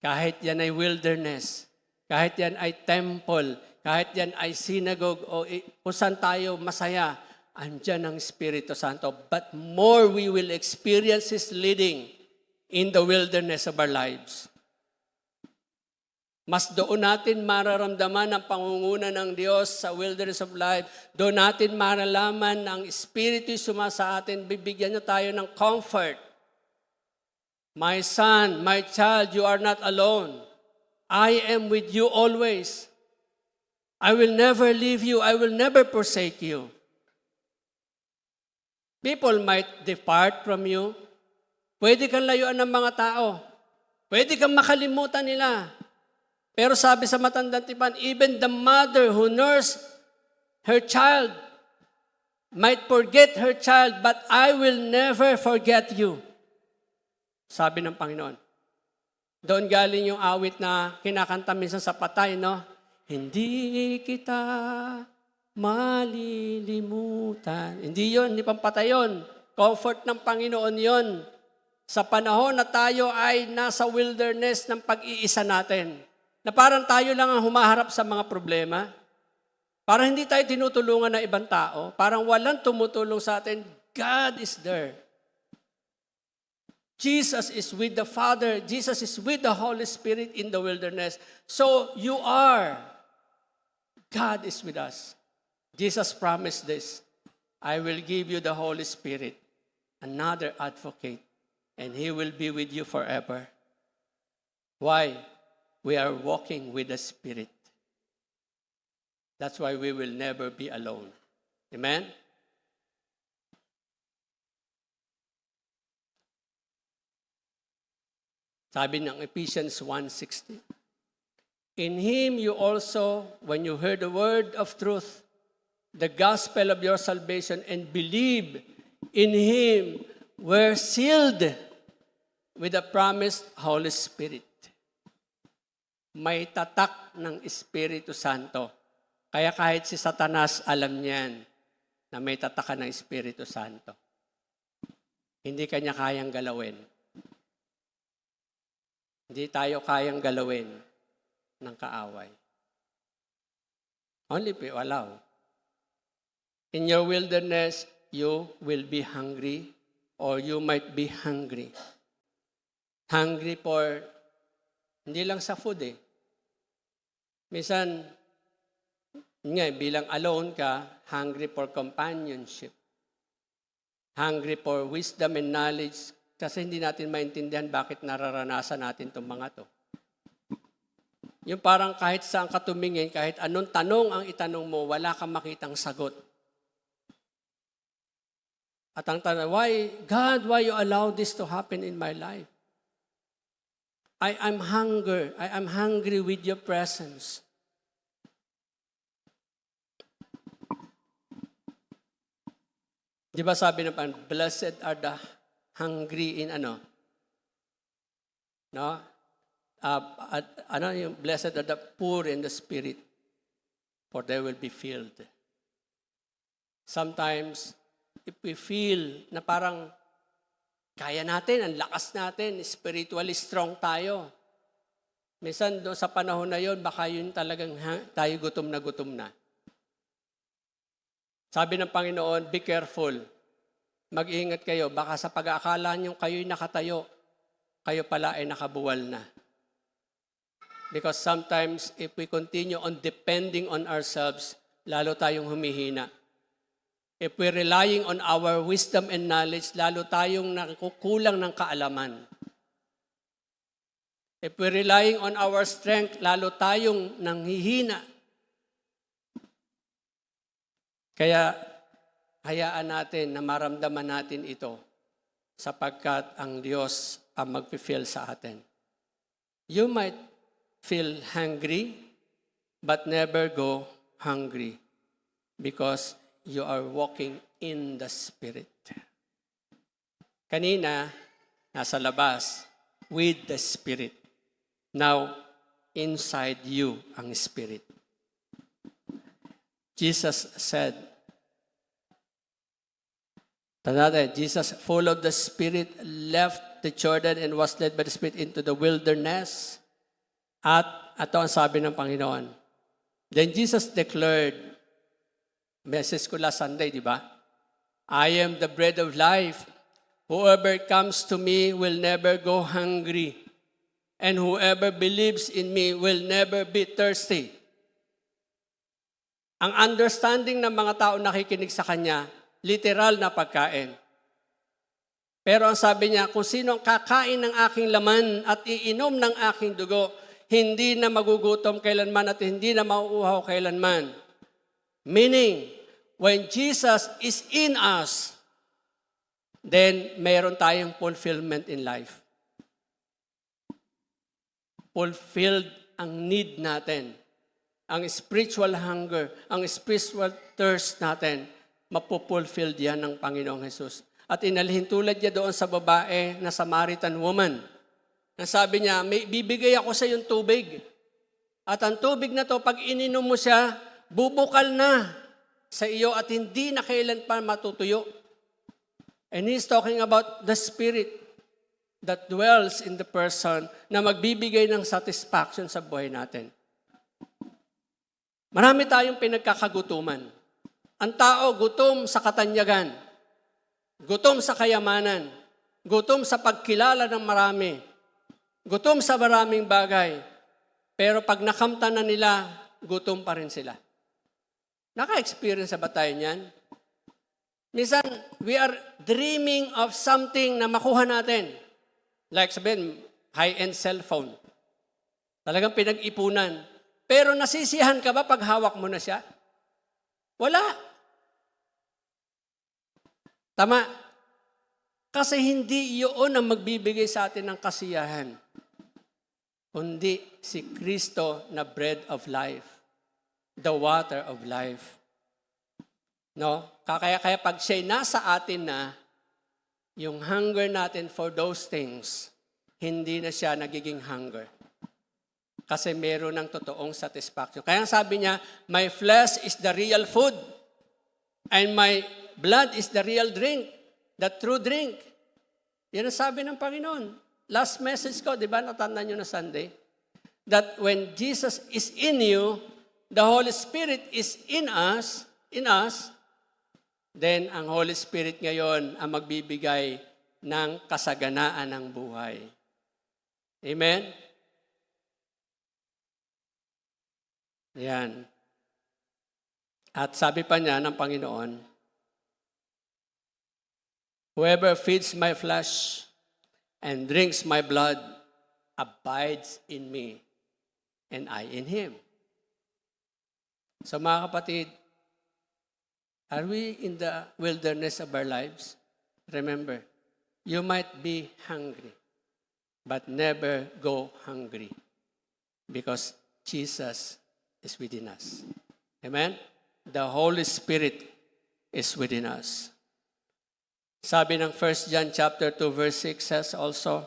Kahit yan ay wilderness, kahit yan ay temple, kahit yan ay synagogue, o kung saan tayo masaya, andyan ang Espiritu Santo. But more we will experience His leading in the wilderness of our lives. Mas doon natin mararamdaman ang pangunguna ng Diyos sa wilderness of life. Doon natin maralaman ang Espiritu suma sa atin. Bibigyan niya tayo ng comfort. My son, my child, you are not alone. I am with you always. I will never leave you. I will never forsake you. People might depart from you. Pwede kang layuan ng mga tao. Pwede kang makalimutan nila. Pero sabi sa Matandang Tipan, even the mother who nursed her child might forget her child, but I will never forget you. Sabi ng Panginoon. Doon galing yung awit na kinakanta minsan sa patay, no? Hindi kita malilimutan. Hindi yun, hindi pampatay yun. Comfort ng Panginoon yun. Sa panahon na tayo ay nasa wilderness ng pag-iisa natin, na parang tayo lang ang humaharap sa mga problema. Para hindi tayo tinutulungan ng ibang tao, parang walang tumutulong sa atin, God is there. Jesus is with the Father. Jesus is with the Holy Spirit in the wilderness. So you are. God is with us. Jesus promised this. I will give you the Holy Spirit, another advocate, and He will be with you forever. Why? We are walking with the Spirit. That's why we will never be alone. Amen? Sabi ng Ephesians 1:16, in Him you also, when you heard the word of truth, the gospel of your salvation, and believe in Him, were sealed with the promised Holy Spirit. May tatak ng Espiritu Santo. Kaya kahit si Satanas, alam niyan na may tatakan ng Espiritu Santo. Hindi kanya kayang galawin. Hindi tayo kayang galawin ng kaaway. Only if we allow. In your wilderness, you will be hungry or you might be hungry. Hungry for, hindi lang sa food eh. Minsan, bilang alone ka, hungry for companionship. Hungry for wisdom and knowledge. Kasi hindi natin maintindihan bakit nararanasan natin itong mga to. Yung parang kahit saan ka tumingin, kahit anong tanong ang itanong mo, wala kang makitang sagot. At ang tanong, why, God, why you allow this to happen in my life? I'm hungry with your presence. Di ba sabi ng Panginoon, blessed are the hungry in no? Yung blessed are the poor in the spirit, for they will be filled. Sometimes, if we feel na parang kaya natin, ang lakas natin, spiritually strong tayo. Minsan doon sa panahon na yon, baka yun talagang tayo gutom na. Sabi ng Panginoon, be careful. Mag-ingat kayo. Baka sa pag-aakala nyo kayo'y nakatayo, kayo pala ay nakabuwal na. Because sometimes, if we continue on depending on ourselves, lalo tayong humihina. If we're relying on our wisdom and knowledge, lalo tayong nakukulang ng kaalaman. If we're relying on our strength, lalo tayong nanghihina. Kaya, hayaan natin na maramdaman natin ito sapagkat ang Diyos ang mag-fill sa atin. You might feel hungry, but never go hungry because you are walking in the Spirit. Kanina, nasa labas, with the Spirit. Now, inside you ang Spirit. Jesus said, Jesus, full of the Spirit, left the Jordan and was led by the Spirit into the wilderness. At ito ang sabi ng Panginoon. Then Jesus declared, message ko last Sunday, di ba? I am the bread of life. Whoever comes to me will never go hungry. And whoever believes in me will never be thirsty. Ang understanding ng mga tao nakikinig sa Kanya, literal na pagkain. Pero ang sabi niya, kung sino ang kakain ng aking laman at iinom ng aking dugo, hindi na magugutom kailanman at hindi na mauuhaw kailanman. Meaning, when Jesus is in us, then mayroon tayong fulfillment in life. Fulfilled ang need natin. Ang spiritual hunger, ang spiritual thirst natin, mapupulfilled yan ng Panginoong Jesus. At inalhin tulad niya doon sa babae na Samaritan woman. Nasabi niya, may bibigay ako sa iyong tubig. At ang tubig na to, pag ininom mo siya, bubukal na sa iyo at hindi na kailan pa matutuyo. And he's talking about the Spirit that dwells in the person na magbibigay ng satisfaction sa buhay natin. Marami tayong pinagkakagutuman. Ang tao gutom sa katanyagan, gutom sa kayamanan, gutom sa pagkilala ng marami, gutom sa maraming bagay. Pero pag nakamtan na nila, gutom pa rin sila. Naka-experience ba tayo niyan? Minsan, we are dreaming of something na makuha natin. Like sabihin, high-end cellphone. Talagang pinag-ipunan. Pero nasisiyahan ka ba pag hawak mo na siya? Wala. Tama. Kasi hindi iyon ang magbibigay sa atin ng kasiyahan. Kundi si Kristo na bread of life. The water of life. No? Kaya pag siya'y nasa atin na, yung hunger natin for those things, hindi na siya nagiging hunger. Kasi meron ng totoong satisfaction. Kaya sabi niya, my flesh is the real food, and my blood is the real drink, the true drink. Yan ang sabi ng Panginoon. Last message ko, di ba, natandaan nyo na Sunday? That when Jesus is in you, the Holy Spirit is in us, then ang Holy Spirit ngayon ang magbibigay ng kasaganaan ng buhay. Amen? Yan. At sabi pa niya ng Panginoon, whoever feeds my flesh and drinks my blood abides in me, and I in him. So mga kapatid, are we in the wilderness of our lives? Remember, you might be hungry, but never go hungry because Jesus is within us. Amen? The Holy Spirit is within us. Sabi ng 1 John chapter 2 verse 6 says also,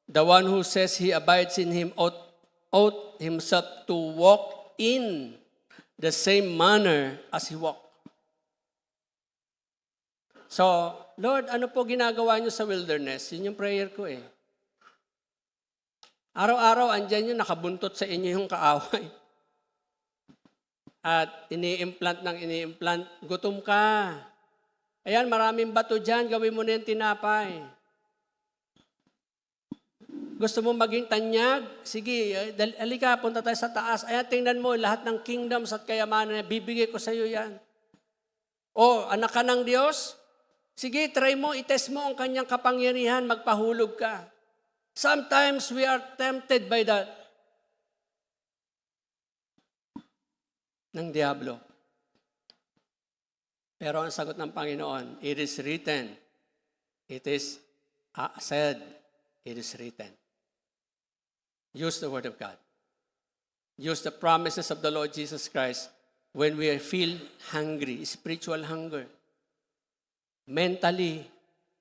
the one who says he abides in him ought himself to walk in the same manner as he walked. So, Lord, ano po ginagawa niyo sa wilderness? Yun yung prayer ko eh. Araw-araw, andyan yun, nakabuntot sa inyo yung kaaway. At ini-implant, gutom ka. Ayan, maraming bato dyan, gawin mo na yung tinapay. Gusto mo maging tanyag? Sige, halika, punta tayo sa taas. Ayan, tingnan mo, lahat ng kingdoms at kayamanan, bibigay ko sa iyo yan. O, anak ka ng Diyos? Sige, try mo, itest mo ang kanyang kapangyarihan, magpahulog ka. Sometimes we are tempted by that. Ng diablo. Pero ang sagot ng Panginoon, it is written. It is said. It is written. Use the Word of God. Use the promises of the Lord Jesus Christ when we feel hungry, spiritual hunger. Mentally,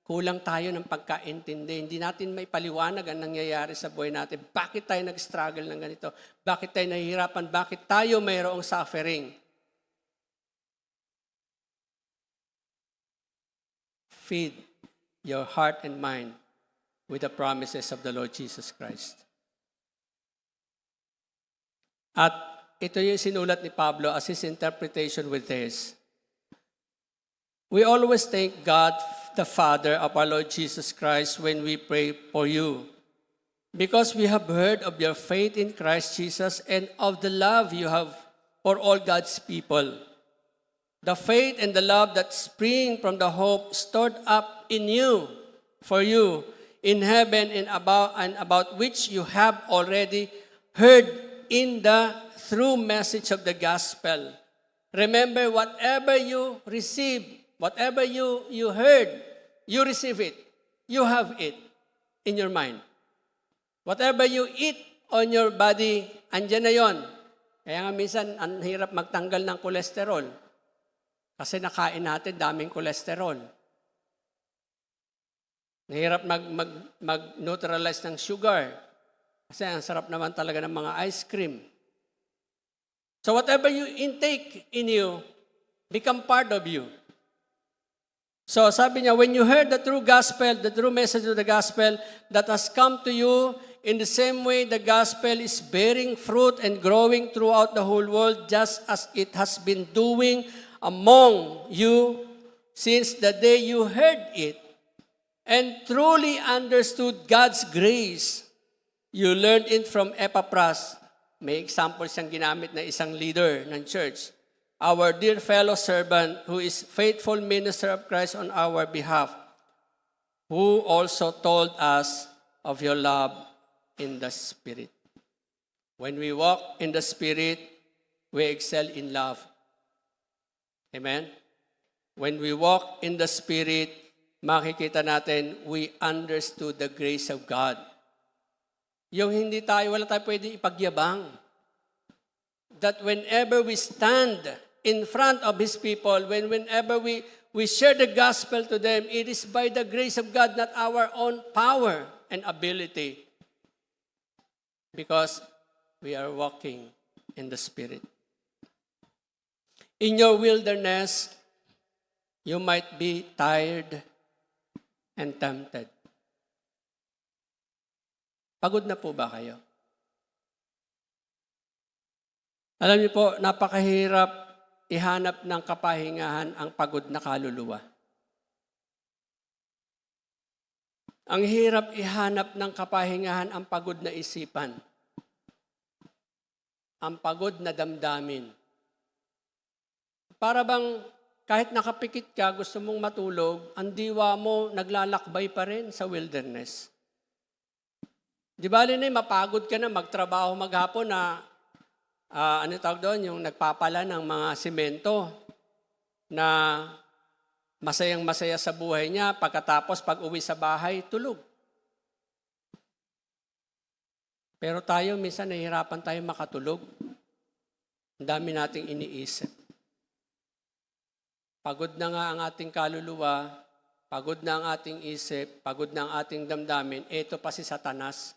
kulang tayo ng pagkaintindi. Hindi natin may paliwanag ang nangyayari sa buhay natin. Bakit tayo nag-struggle ng ganito? Bakit tayo nahihirapan? Bakit tayo mayroong suffering? Feed your heart and mind with the promises of the Lord Jesus Christ. At ito yung sinulat ni Pablo as his interpretation with this. We always thank God, the Father of our Lord Jesus Christ, when we pray for you, because we have heard of your faith in Christ Jesus and of the love you have for all God's people. The faith and the love that spring from the hope stored up in you, for you, in heaven and about which you have already heard in the true message of the gospel. Remember, whatever you receive, whatever you heard, you receive it. You have it in your mind. Whatever you eat on your body, andyan na yon. Kaya nga minsan, ang hirap magtanggal ng kolesterol. Kasi nakain natin daming kolesterol. Nahirap mag-neutralize ng sugar. Kasi ang sarap naman talaga ng mga ice cream. So whatever you intake in you, become part of you. So sabi niya, when you heard the true gospel, the true message of the gospel that has come to you In the same way, the gospel is bearing fruit and growing throughout the whole world, just as it has been doing among you since the day you heard it and truly understood God's grace. You learned it from Epaphras. May example siyang ginamit na isang leader ng church. Our dear fellow servant who is faithful minister of Christ on our behalf, who also told us of your love in the Spirit. When we walk in the Spirit, we excel in love. Amen? When we walk in the Spirit, makikita natin, we understood the grace of God. Yung wala tayo pwedeng ipagyabang. That whenever we stand in front of His people, whenever we share the gospel to them, it is by the grace of God, not our own power and ability. Because we are walking in the Spirit. In your wilderness, you might be tired and tempted. Pagod na po ba kayo? Alam niyo po, napakahirap ihanap ng kapahingahan ang pagod na kaluluwa. Ang hirap ihanap ng kapahingahan ang pagod na isipan. Ang pagod na damdamin. Para bang kahit nakapikit ka, gusto mong matulog, ang diwa mo naglalakbay pa rin sa wilderness. Di ba rin mapagod ka na magtrabaho maghapon na ano tawag doon, yung nagpapala ng mga simento na masayang-masaya sa buhay niya, pagkatapos pag uwi sa bahay, tulog. Pero tayo, minsan nahihirapan tayo makatulog. Ang dami nating iniisip. Pagod na nga ang ating kaluluwa, pagod na ang ating isip, pagod na ang ating damdamin, ito pa si Satanas.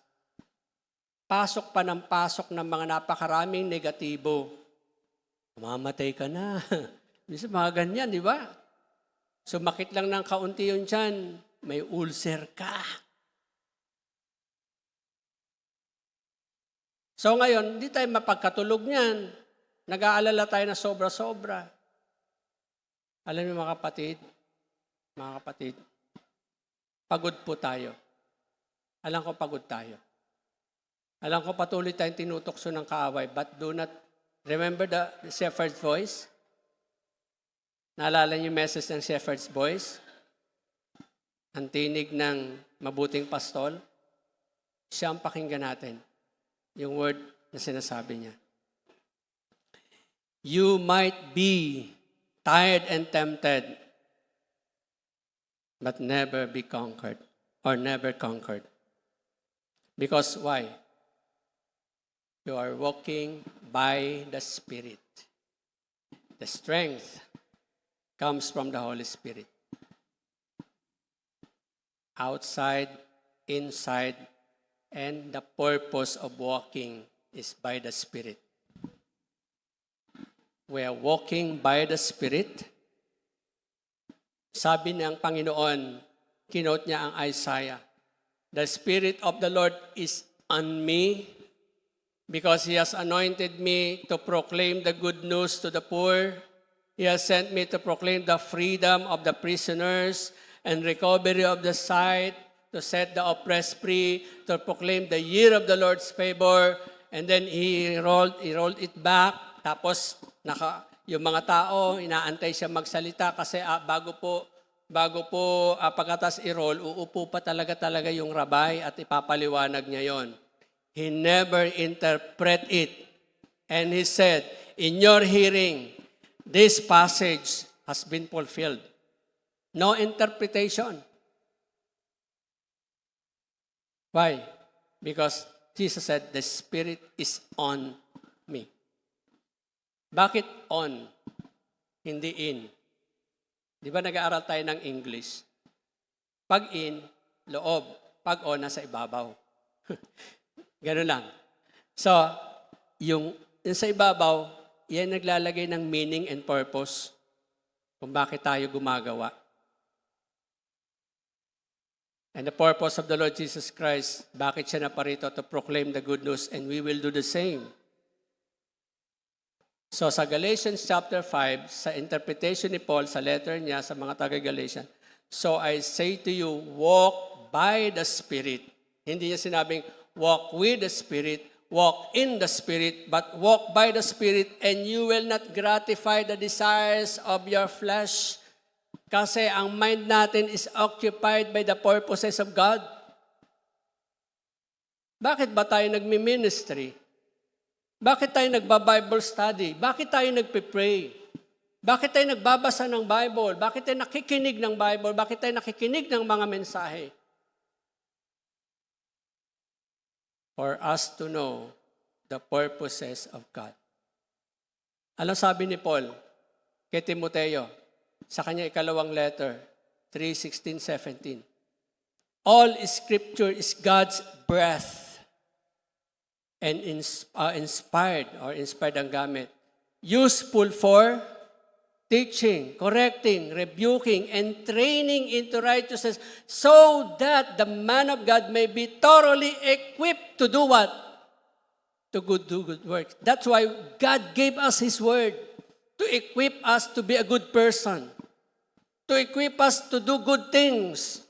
Pasok pa ng pasok ng mga napakaraming negatibo. Mamatay ka na. Minsan mga ganyan, di ba? Sumakit lang ng kaunti yung tiyan, may ulcer ka. So ngayon, hindi tayo mapagkatulog niyan. Nag-aalala tayo na sobra-sobra. Alam niyo mga kapatid, pagod po tayo. Alam ko pagod tayo. Alam ko patuloy tayong tinutokso ng kaaway, but do not remember the shepherd's voice? Naalala niyo yung message ng shepherd's voice? Ang tinig ng mabuting pastol? Siya ang pakinggan natin. Yung word na sinasabi niya. You might be tired and tempted, but never be conquered or never conquered. Because why? You are walking by the Spirit. The strength comes from the Holy Spirit. Outside, inside, and the purpose of walking is by the Spirit. We are walking by the Spirit. Sabi ng Panginoon, kinote niya ang Isaiah, the Spirit of the Lord is on me because He has anointed me to proclaim the good news to the poor. He has sent me to proclaim the freedom of the prisoners and recovery of the sight, to set the oppressed free, to proclaim the year of the Lord's favor. And then He rolled it back. Tapos yung mga tao, inaantay siya magsalita kasi bago po pagkatas i-roll, uupo pa talaga yung rabay at ipapaliwanag niya yon. He never interpret it. And he said, in your hearing, this passage has been fulfilled. No interpretation. Why? Because Jesus said, the Spirit is on me. Bakit on? Hindi in. Di ba nag-aaral tayo ng English? Pag in, loob. Pag on, nasa ibabaw. Ganun lang. So, yung sa ibabaw, yan naglalagay ng meaning and purpose kung bakit tayo gumagawa. And the purpose of the Lord Jesus Christ, bakit siya naparito? To proclaim the good news, and we will do the same. So sa Galatians chapter 5, sa interpretation ni Paul, sa letter niya sa mga taga-Galatian, so I say to you, walk by the Spirit. Hindi niya sinabing, walk with the Spirit, walk in the Spirit, but walk by the Spirit, and you will not gratify the desires of your flesh. Kasi ang mind natin is occupied by the purposes of God. Bakit ba tayo nagmi-ministry? Bakit tayo nagba-Bible study? Bakit tayo nagpe-pray? Bakit tayo nagbabasa ng Bible? Bakit tayo nakikinig ng Bible? Bakit tayo nakikinig ng mga mensahe? For us to know the purposes of God. Alam sabi ni Paul kay Timoteo, sa kanya ikalawang letter, 3:16-17. All Scripture is God's breath and inspired ang gamit. Useful for teaching, correcting, rebuking, and training into righteousness so that the man of God may be thoroughly equipped to do what? To do good works. That's why God gave us His Word to equip us to be a good person, to equip us to do good things.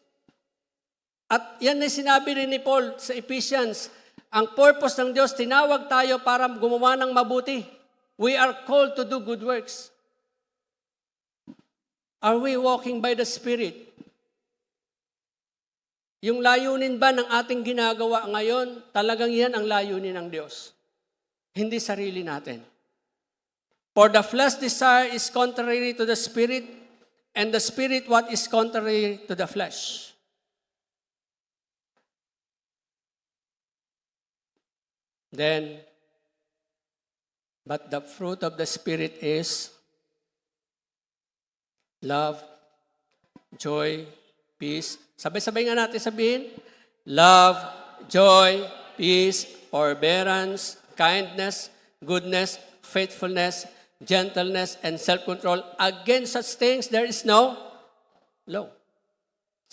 At yan ay sinabi rin ni Paul sa Ephesians, ang purpose ng Diyos, tinawag tayo para gumawa ng mabuti. We are called to do good works. Are we walking by the Spirit? Yung layunin ba ng ating ginagawa ngayon, talagang yan ang layunin ng Diyos. Hindi sarili natin. For the flesh desire is contrary to the Spirit, and the Spirit what is contrary to the flesh. Then, but the fruit of the Spirit is love, joy, peace. Sabay-sabay nga natin sabihin, love, joy, peace, forbearance, kindness, goodness, faithfulness, gentleness, and self-control. Against such things, there is no law.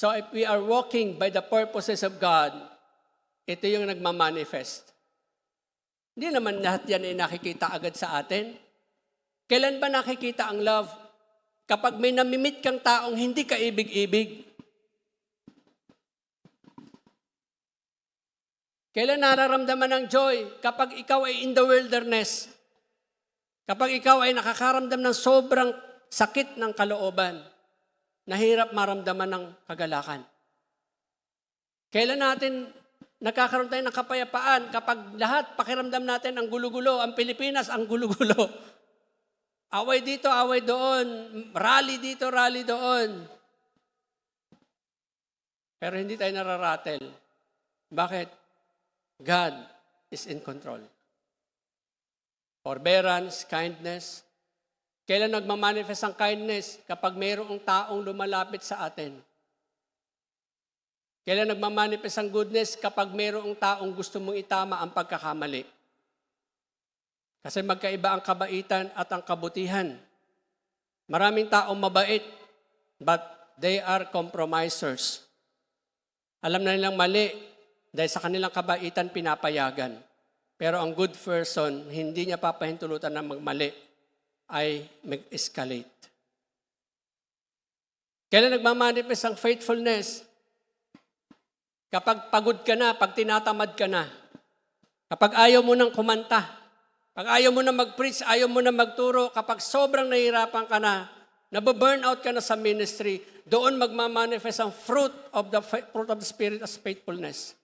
So if we are walking by the purposes of God, ito yung nagmamanifest. Hindi naman lahat yan ay nakikita agad sa atin. Kailan ba nakikita ang love? Kapag may namimit kang taong hindi ka ibig-ibig. Kailan nararamdaman ng joy? Kapag ikaw ay in the wilderness. Kapag ikaw ay nakakaramdam ng sobrang sakit ng kalooban, nahirap maramdaman ng kagalakan. Kailan natin nakakaroon tayo ng kapayapaan? Kapag lahat pakiramdam natin ang gulo-gulo, ang Pilipinas ang gulo-gulo. Away dito, away doon, rally dito, rally doon. Pero hindi tayo nararatel. Bakit? God is in control. Forbearance, kindness. Kailan nagmamanifest ang kindness? Kapag mayroong taong lumalapit sa atin. Kailan nagmamanifest ang goodness? Kapag mayroong taong gusto mong itama ang pagkakamali. Kasi magkaiba ang kabaitan at ang kabutihan. Maraming taong mabait, but they are compromisers. Alam na nilang mali, dahil sa kanilang kabaitan pinapayagan. Pero ang good person, hindi niya papahintulutan na magmali, ay mag-escalate. Kailan nagmamanifest ang faithfulness? Kapag pagod ka na, pag tinatamad ka na, kapag ayaw mo nang kumanta, pag ayaw mo na mag-preach, ayaw mo na magturo, kapag sobrang nahihirapan ka na, nababurnout ka na sa ministry, doon magmamanifest ang fruit of the Spirit as faithfulness.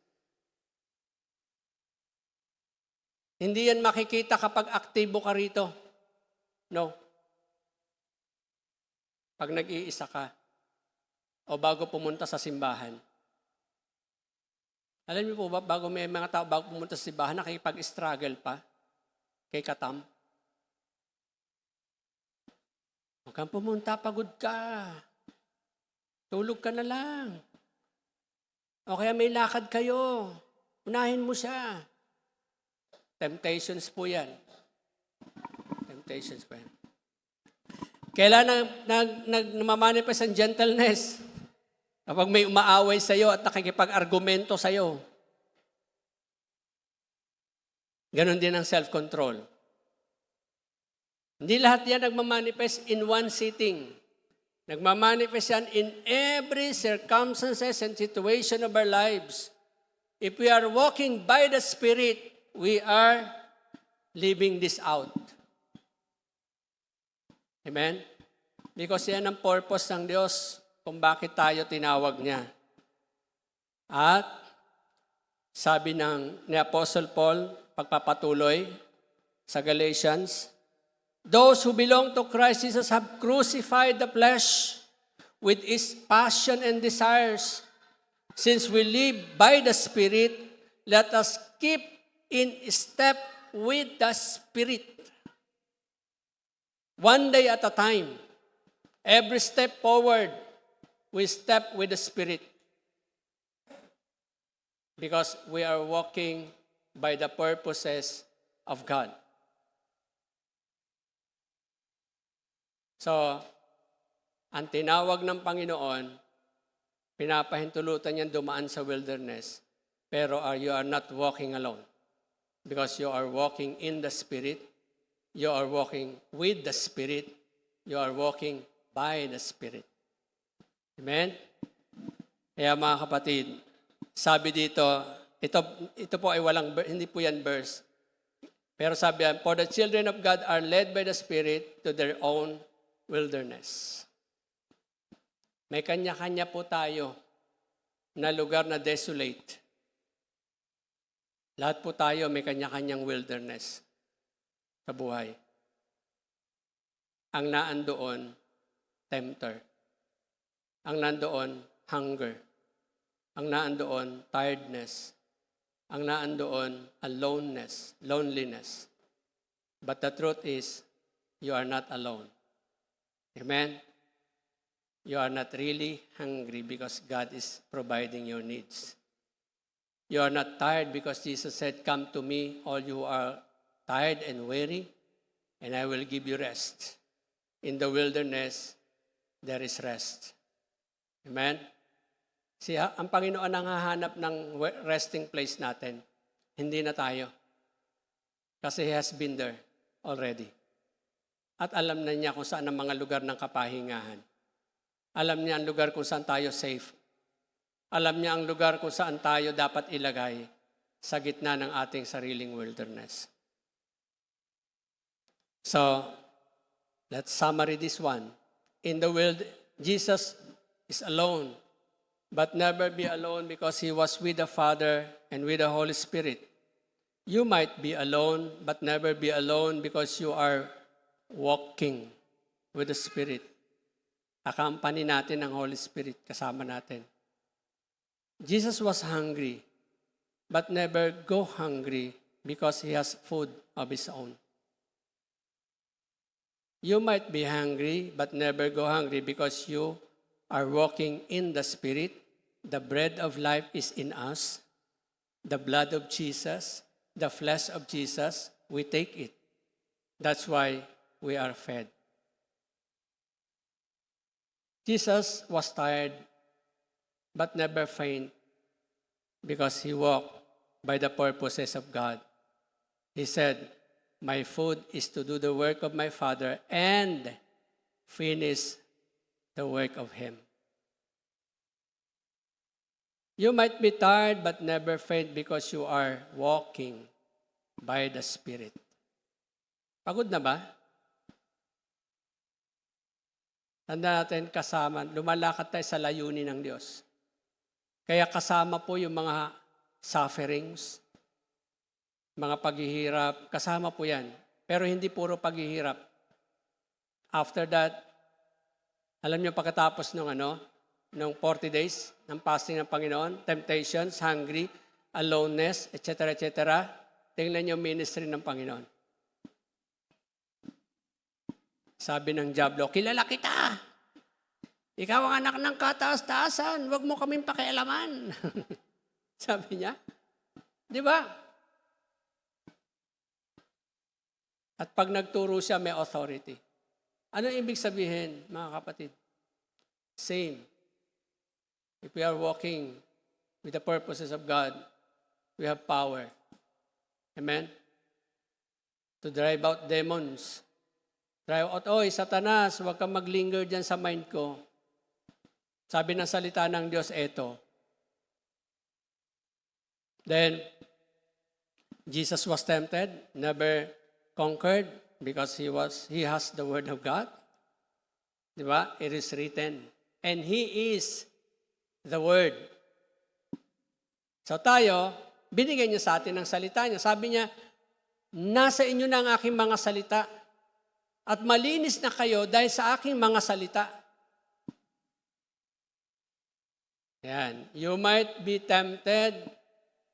Hindi yan makikita kapag aktibo ka rito. No. Pag nag-iisa ka, o bago pumunta sa simbahan. Alam niyo po ba, bago may mga tao, bago pumunta sa simbahan, nakikipag-struggle pa kay Katam. Huwag kang pumunta, pagod ka. Tulog ka na lang. O kaya may lakad kayo. Unahin mo siya. Temptations po yan. Temptations po yan. Kailan nagmamanifest ang gentleness? Kapag may umaaway sa'yo at nakikipag-argumento sa'yo, ganon din ang self-control. Hindi lahat yan nagmamanifest in one sitting. Nagmamanifest yan in every circumstances and situation of our lives. If we are walking by the Spirit, we are living this out. Amen? Because yan ang purpose ng Diyos kung bakit tayo tinawag niya. At sabi ni Apostle Paul, pagpapatuloy sa Galatians, those who belong to Christ Jesus have crucified the flesh with its passion and desires. Since we live by the Spirit, let us keep in step with the Spirit. One day at a time. Every step forward, we step with the Spirit. Because we are walking by the purposes of God. So, ang tinawag ng Panginoon, pinapahintulutan niyan dumaan sa wilderness. Pero you are not walking alone. Because you are walking in the Spirit. You are walking with the Spirit. You are walking by the Spirit. Amen? Kaya mga kapatid, sabi dito, ito po ay hindi po yan verse. Pero sabi yan, for the children of God are led by the Spirit to their own wilderness. May kanya-kanya po tayo na lugar na desolate. Lahat po tayo may kanya-kanyang wilderness sa buhay. Ang naandoon, tempter. Ang nandoon, hunger. Ang naandoon, tiredness. Ang naandoon, aloneness, loneliness. But the truth is, you are not alone. Amen? You are not really hungry because God is providing your needs. You are not tired because Jesus said, come to me, all you are tired and weary, and I will give you rest. In the wilderness, there is rest. Amen? Ang Panginoon ang hahanap ng resting place natin. Hindi na tayo. Kasi He has been there already. At alam na niya kung saan ang mga lugar ng kapahingahan. Alam niya ang lugar kung saan tayo safe. Alam niya ang lugar kung saan tayo dapat ilagay sa gitna ng ating sariling wilderness. So, let's summary this one. In the world, Jesus is alone, but never be alone because He was with the Father and with the Holy Spirit. You might be alone, but never be alone because you are walking with the Spirit. Accompany natin ang Holy Spirit kasama natin. Jesus was hungry, but never go hungry because He has food of His own. You might be hungry, but never go hungry because you are walking in the Spirit. The bread of life is in us. The blood of Jesus, the flesh of Jesus, we take it. That's why we are fed. Jesus was tired, but never faint because He walked by the purposes of God. He said, my food is to do the work of my Father and finish the work of Him. You might be tired but never faint because you are walking by the Spirit. Pagod na ba? Tanda natin kasama, lumalakad tayo sa layunin ng Diyos. Kaya kasama po yung mga sufferings, mga paghihirap, kasama po yan. Pero hindi puro paghihirap. After that, alam niyo pagkatapos nung 40 days ng fasting ng Panginoon, temptations, hungry, aloneness, etc., etc., tingnan niyo ministry ng Panginoon. Sabi ng diablo, kilala kita. Ikaw ang anak ng kataas-taasan. Huwag mo kaming pakialaman. Sabi niya. Di ba? At pag nagturo siya, may authority. Ano ibig sabihin, mga kapatid? Same. if we are walking with the purposes of God, we have power. Amen? To drive out demons. Drive out, oy, Satanas, huwag kang maglinger dyan sa mind ko. Sabi ng salita ng Diyos, eto. Then, Jesus was tempted, never conquered, because he has the Word of God. Di ba? It is written. And He is the Word. So tayo, binigay niya sa atin ang salita niya. Sabi niya, nasa inyo na ang aking mga salita at malinis na kayo dahil sa aking mga salita. Yan. You might be tempted,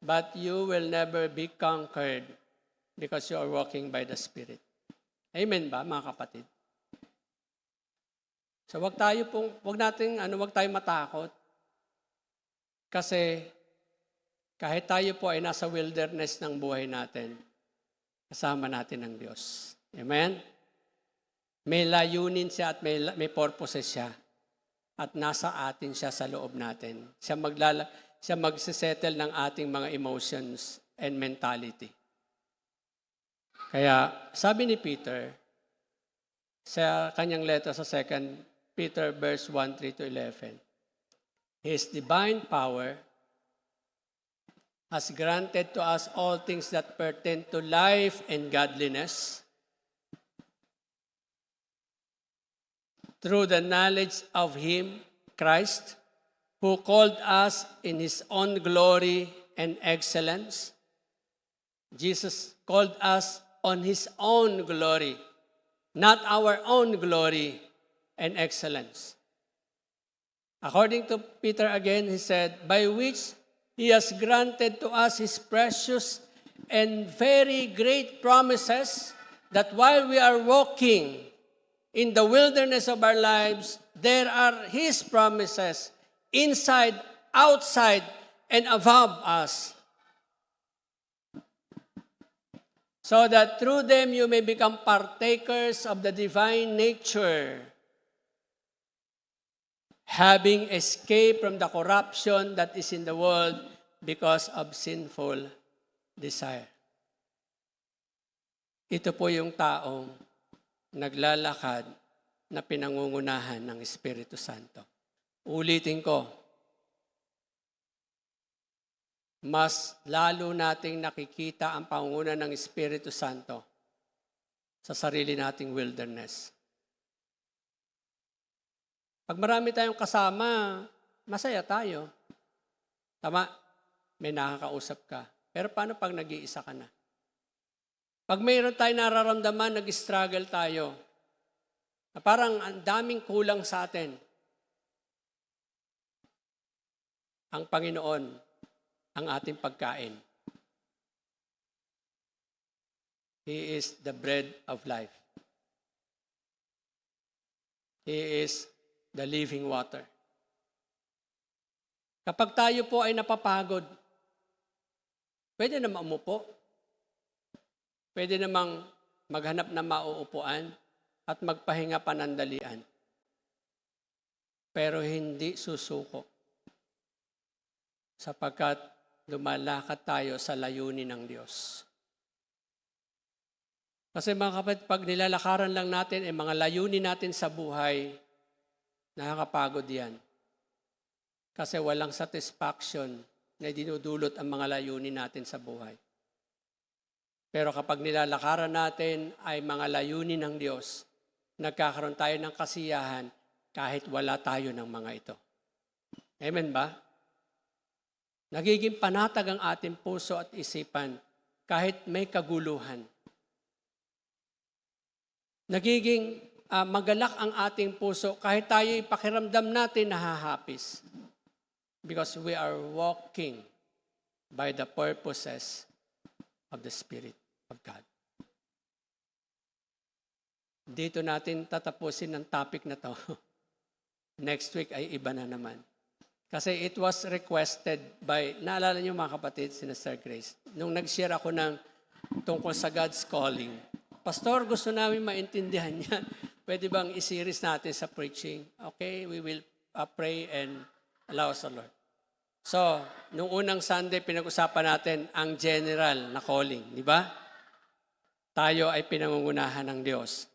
but you will never be conquered because you are walking by the Spirit. Amen ba, mga kapatid? So wag tayong matakot. Kasi kahit tayo po ay nasa wilderness ng buhay natin, kasama natin ang Diyos. Amen? May layunin siya at may purposes siya. At nasa atin siya sa loob natin. Siya magsisettle ng ating mga emotions and mentality. Kaya sabi ni Peter, sa kanyang letter sa 2 Peter verse 1:3-11, His divine power has granted to us all things that pertain to life and godliness through the knowledge of Him, Christ, who called us in His own glory and excellence. Jesus called us on His own glory, not our own glory and excellence. According to Peter again, he said, by which He has granted to us His precious and very great promises, that while we are walking in the wilderness of our lives, there are His promises inside, outside, and above us. So that through them you may become partakers of the divine nature, having escaped from the corruption that is in the world because of sinful desire. Ito po yung taong naglalakad na pinangungunahan ng Espiritu Santo. Ulitin ko, mas lalo nating nakikita ang pangunguna ng Espiritu Santo sa sarili nating wilderness. Pag marami tayong kasama, masaya tayo. Tama, may nakakausap ka. Pero paano pag nag-iisa ka na? Pag mayroon tayong nararamdaman, nag-struggle tayo, na parang ang daming kulang sa atin, ang Panginoon ang ating pagkain. He is the bread of life. He is the living water. Kapag tayo po ay napapagod, pwede na umupo. Pwede namang maghanap ng mauupuan at magpahinga panandalian. Pero hindi susuko. Sapagkat lumalakad tayo sa layunin ng Diyos. Kasi mga kapatid, pag nilalakaran lang natin ay mga layunin natin sa buhay, nakakapagod yan. Kasi walang satisfaction na dinudulot ang mga layunin natin sa buhay. Pero kapag nilalakaran natin ay mga layunin ng Diyos, nagkakaroon tayo ng kasiyahan kahit wala tayo ng mga ito. Amen ba? Nagiging panatag ang ating puso at isipan kahit may kaguluhan. Nagiging magalak ang ating puso kahit tayo ipakiramdam natin nahahapis. Because we are walking by the purposes of the Spirit of God. Dito natin tatapusin ang topic na to. Next week ay iba na naman. Kasi it was requested by, naalala niyo mga kapatid, si Sister Grace, nung nag-share ako ng tungkol sa God's calling. Pastor, gusto namin maintindihan yan. Pwede bang i-series natin sa preaching? Okay, we will pray and Allows the Lord. So, nung unang Sunday, pinag-usapan natin ang general na calling, di ba? Tayo ay pinangungunahan ng Diyos.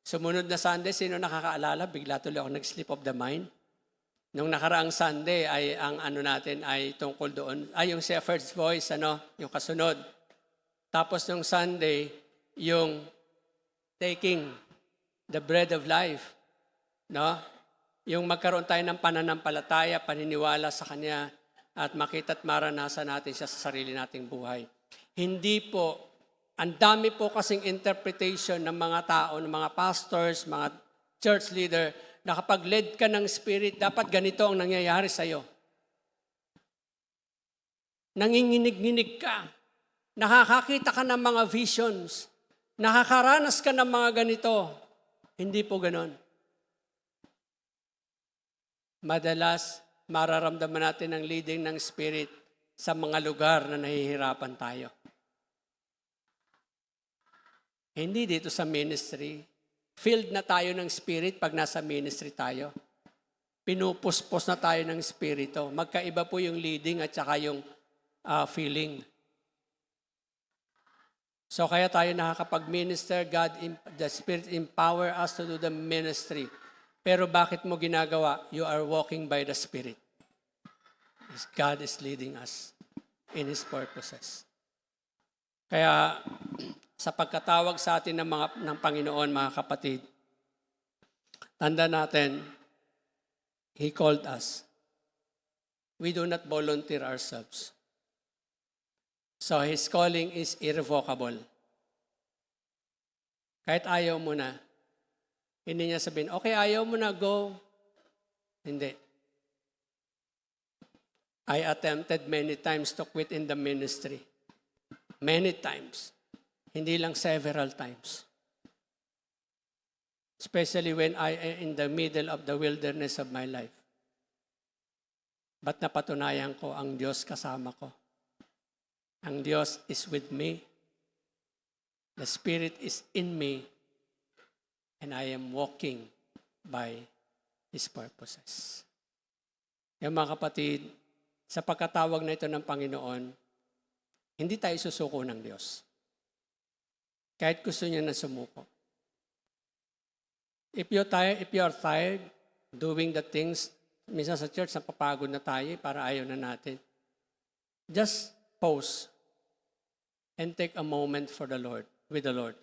Sumunod na Sunday, sino nakakaalala? Bigla tuloy ako nag-slip of the mind. Nung nakaraang Sunday ay ang ano natin ay tungkol doon, ay yung shepherd's voice, yung kasunod. Tapos nung Sunday, yung taking the bread of life, no? Yung magkaroon tayo ng pananampalataya, paniniwala sa Kanya, at makita at maranasan natin siya sa sarili nating buhay. Hindi po, ang dami po kasing interpretation ng mga tao, ng mga pastors, mga church leader, na kapag led ka ng Spirit, dapat ganito ang nangyayari sa iyo. Nanginginig-nginig ka. Nakakakita ka ng mga visions. Nakakaranas ka ng mga ganito. Hindi po ganon. Madalas, mararamdaman natin ang leading ng Spirit sa mga lugar na nahihirapan tayo. Hindi dito sa ministry. Filled na tayo ng Spirit pag nasa ministry tayo. Pinupuspos na tayo ng Spirito. Magkaiba po yung leading at saka yung feeling. So kaya tayo nakakapag-minister, the Spirit empower us to do the ministry. Pero bakit mo ginagawa? You are walking by the Spirit. God is leading us in His purposes. Kaya sa pagkatawag sa atin ng Panginoon, mga kapatid, tanda natin, He called us. We do not volunteer ourselves. So His calling is irrevocable. Kahit ayaw mo na, hindi niya sabihin, okay, ayaw mo na, go. Hindi. I attempted many times to quit in the ministry. Many times. Hindi lang several times. Especially when I am in the middle of the wilderness of my life. But napatunayan ko, ang Diyos kasama ko. Ang Diyos is with me. The Spirit is in me. And I am walking by His purposes. Yung mga kapatid, sa pagkatawag na ito ng Panginoon, hindi tayo susuko ng Diyos. Kahit gusto niya na sumuko. If you are tired doing the things, minsan sa church, napapagod na tayo para ayaw na natin. Just pause and take a moment for the Lord, with the Lord.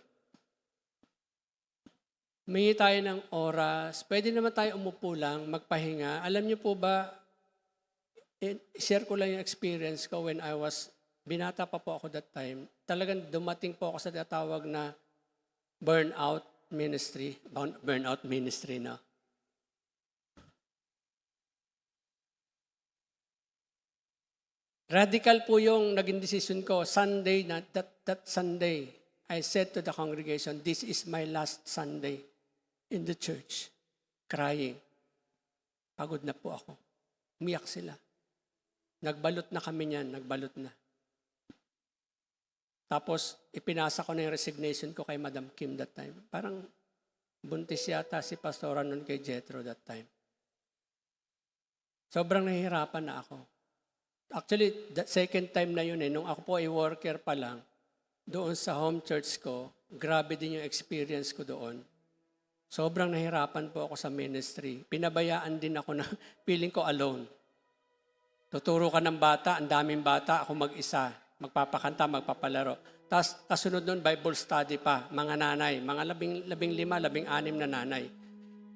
Humingi tayo ng oras. Pwede naman tayo umupo lang, magpahinga. Alam niyo po ba, share ko lang yung experience ko when I was, binata pa po ako that time. Talagang dumating po ako sa tinatawag na burnout ministry na. Radical po yung naging decision ko. Sunday, that Sunday, I said to the congregation, this is my last Sunday in the church. Crying. Pagod na po ako. Umiyak sila. Nagbalot na kami niyan, nagbalot na. Tapos, ipinasa ko na yung resignation ko kay Madam Kim that time. Parang buntis yata si Pastora nun kay Jethro that time. Sobrang nahihirapan na ako. Actually, the second time na yun nung ako po ay worker pa lang, doon sa home church ko, grabe din yung experience ko doon. Sobrang nahirapan po ako sa ministry. Pinabayaan din ako na feeling ko alone. Tuturo ka ng bata, ang daming bata, ako mag-isa. Magpapakanta, magpapalaro. Tapos kasunod nun, Bible study pa, mga nanay, mga 15, 16 na nanay.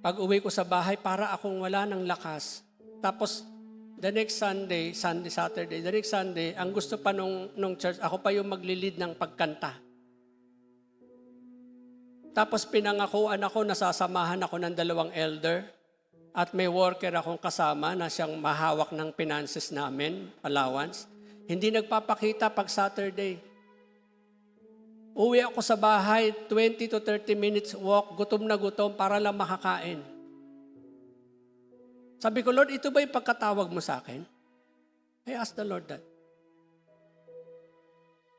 Pag uwi ko sa bahay, para akong wala ng lakas. Tapos, the next Sunday, Saturday, the next Sunday, ang gusto pa nung church, ako pa yung maglilid ng pagkanta. Tapos pinangakuan ako, nasasamahan ako ng 2 elder at may worker akong kasama na siyang mahawak ng finances namin, allowance. Hindi nagpapakita pag Saturday. Uwi ako sa bahay, 20 to 30 minutes walk, gutom na gutom para lang makakain. Sabi ko, Lord, ito ba yung pagkatawag mo sa akin? I asked the Lord that.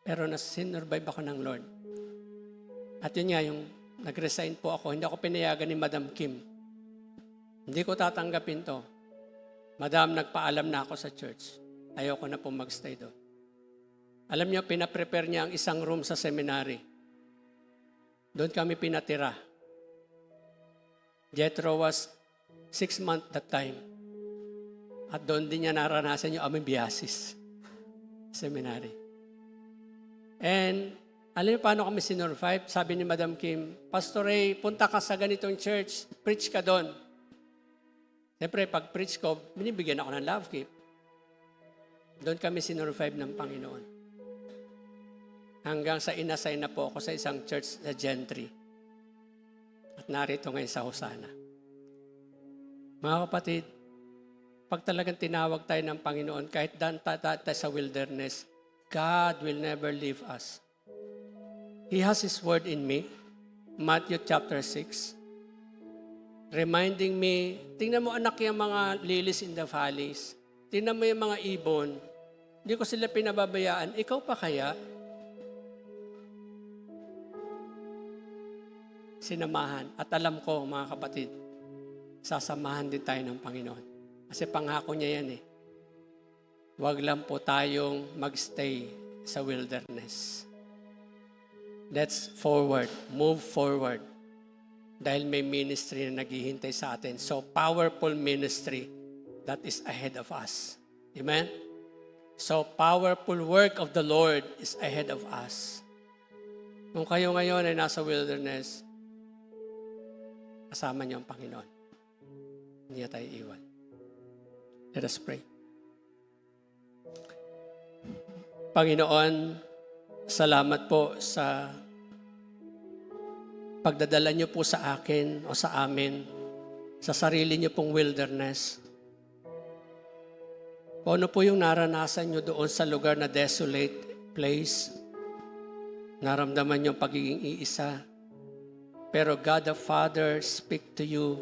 Pero sinurvive ako ng Lord. At yun nga, yung nag-resign po ako, hindi ako pinayagan ni Madam Kim. Hindi ko tatanggapin to. Madam, nagpaalam na ako sa church. Ayoko na po magstay doon. Alam niyo, pinaprepare niya ang isang room sa seminary. Doon kami pinatira. Jethro was 6 months that time. At doon din niya naranasan yung aming biasis. Seminary. And alam niyo paano kami sinurvive? Sabi ni Madam Kim, Pastor Ray, punta ka sa ganitong church, preach ka doon. Siyempre, pag preach ko, binibigyan ako ng love gift. Doon kami sinurvive ng Panginoon. Hanggang sa inassign na po ako sa isang church sa Gentry. At narito ngayon sa Hosanna. Mga kapatid, pag talagang tinawag tayo ng Panginoon, kahit daan tayo sa wilderness, God will never leave us. He has His word in me, Matthew chapter 6, reminding me, tingnan mo anak yung mga lilies in the valleys, tingnan mo yung mga ibon, hindi ko sila pinababayaan, ikaw pa kaya? Sinamahan. At alam ko, mga kapatid, sasamahan din tayo ng Panginoon. Kasi pangako niya yan eh. Huwag lang po tayong magstay sa wilderness. Let's forward, move forward. Dahil may ministry na naghihintay sa atin. So, powerful ministry that is ahead of us. Amen? So, powerful work of the Lord is ahead of us. Kung kayo ngayon ay nasa wilderness, kasama niyo ang Panginoon. Hindi niya tayo iwan. Let us pray. Panginoon, salamat po sa pagdadala niyo po sa akin o sa amin, sa sarili niyo pong wilderness. Kung ano po yung naranasan niyo doon sa lugar na desolate place, naramdaman niyo ang pagiging iisa. Pero God the Father speak to you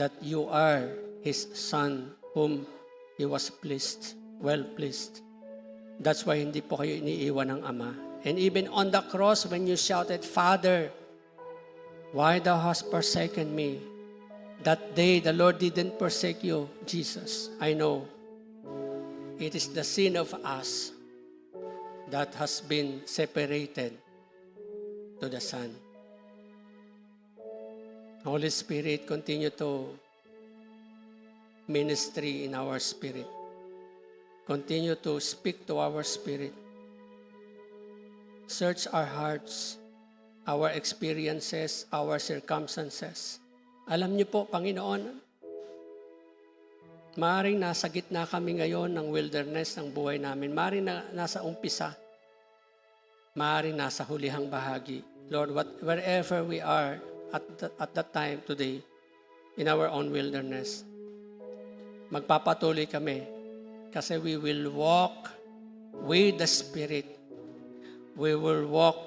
that you are His Son whom He was pleased, well pleased. That's why hindi po kayo iniiwan ng Ama. And even on the cross, when you shouted, Father, why thou hast forsaken me? That day, the Lord didn't forsake you, Jesus. I know. It is the sin of us that has been separated to the Son. Holy Spirit, continue to ministry in our spirit. Continue to speak to our spirit. Search our hearts, our experiences, our circumstances. Alam niyo po, Panginoon, maaaring nasa gitna kami ngayon ng wilderness ng buhay namin. Maaaring nasa umpisa. Maaaring nasa hulihang bahagi. Lord, wherever we are at that time today, in our own wilderness, magpapatuloy kami kasi we will walk with the Spirit. We will walk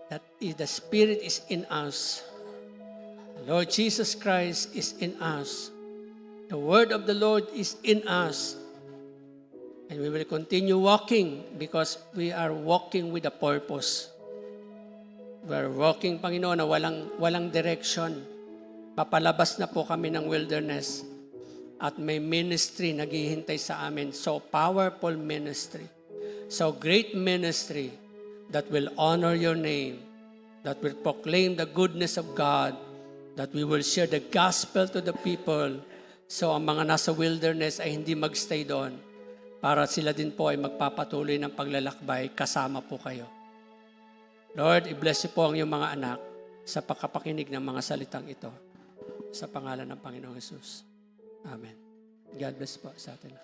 that the Spirit is in us. Lord Jesus Christ is in us. The word of the Lord is in us. And we will continue walking because we are walking with a purpose. We are walking, Panginoon, na walang direction. Papalabas na po kami ng wilderness at may ministry naghihintay sa amin. So powerful ministry. So great ministry that will honor your name, that will proclaim the goodness of God, that we will share the gospel to the people. So ang mga nasa wilderness ay hindi magstay doon para sila din po ay magpapatuloy ng paglalakbay kasama po kayo. Lord, i-bless po ang iyong mga anak sa pagkapakinig ng mga salitang ito. Sa pangalan ng Panginoong Hesus. Amen. God bless po sa atin.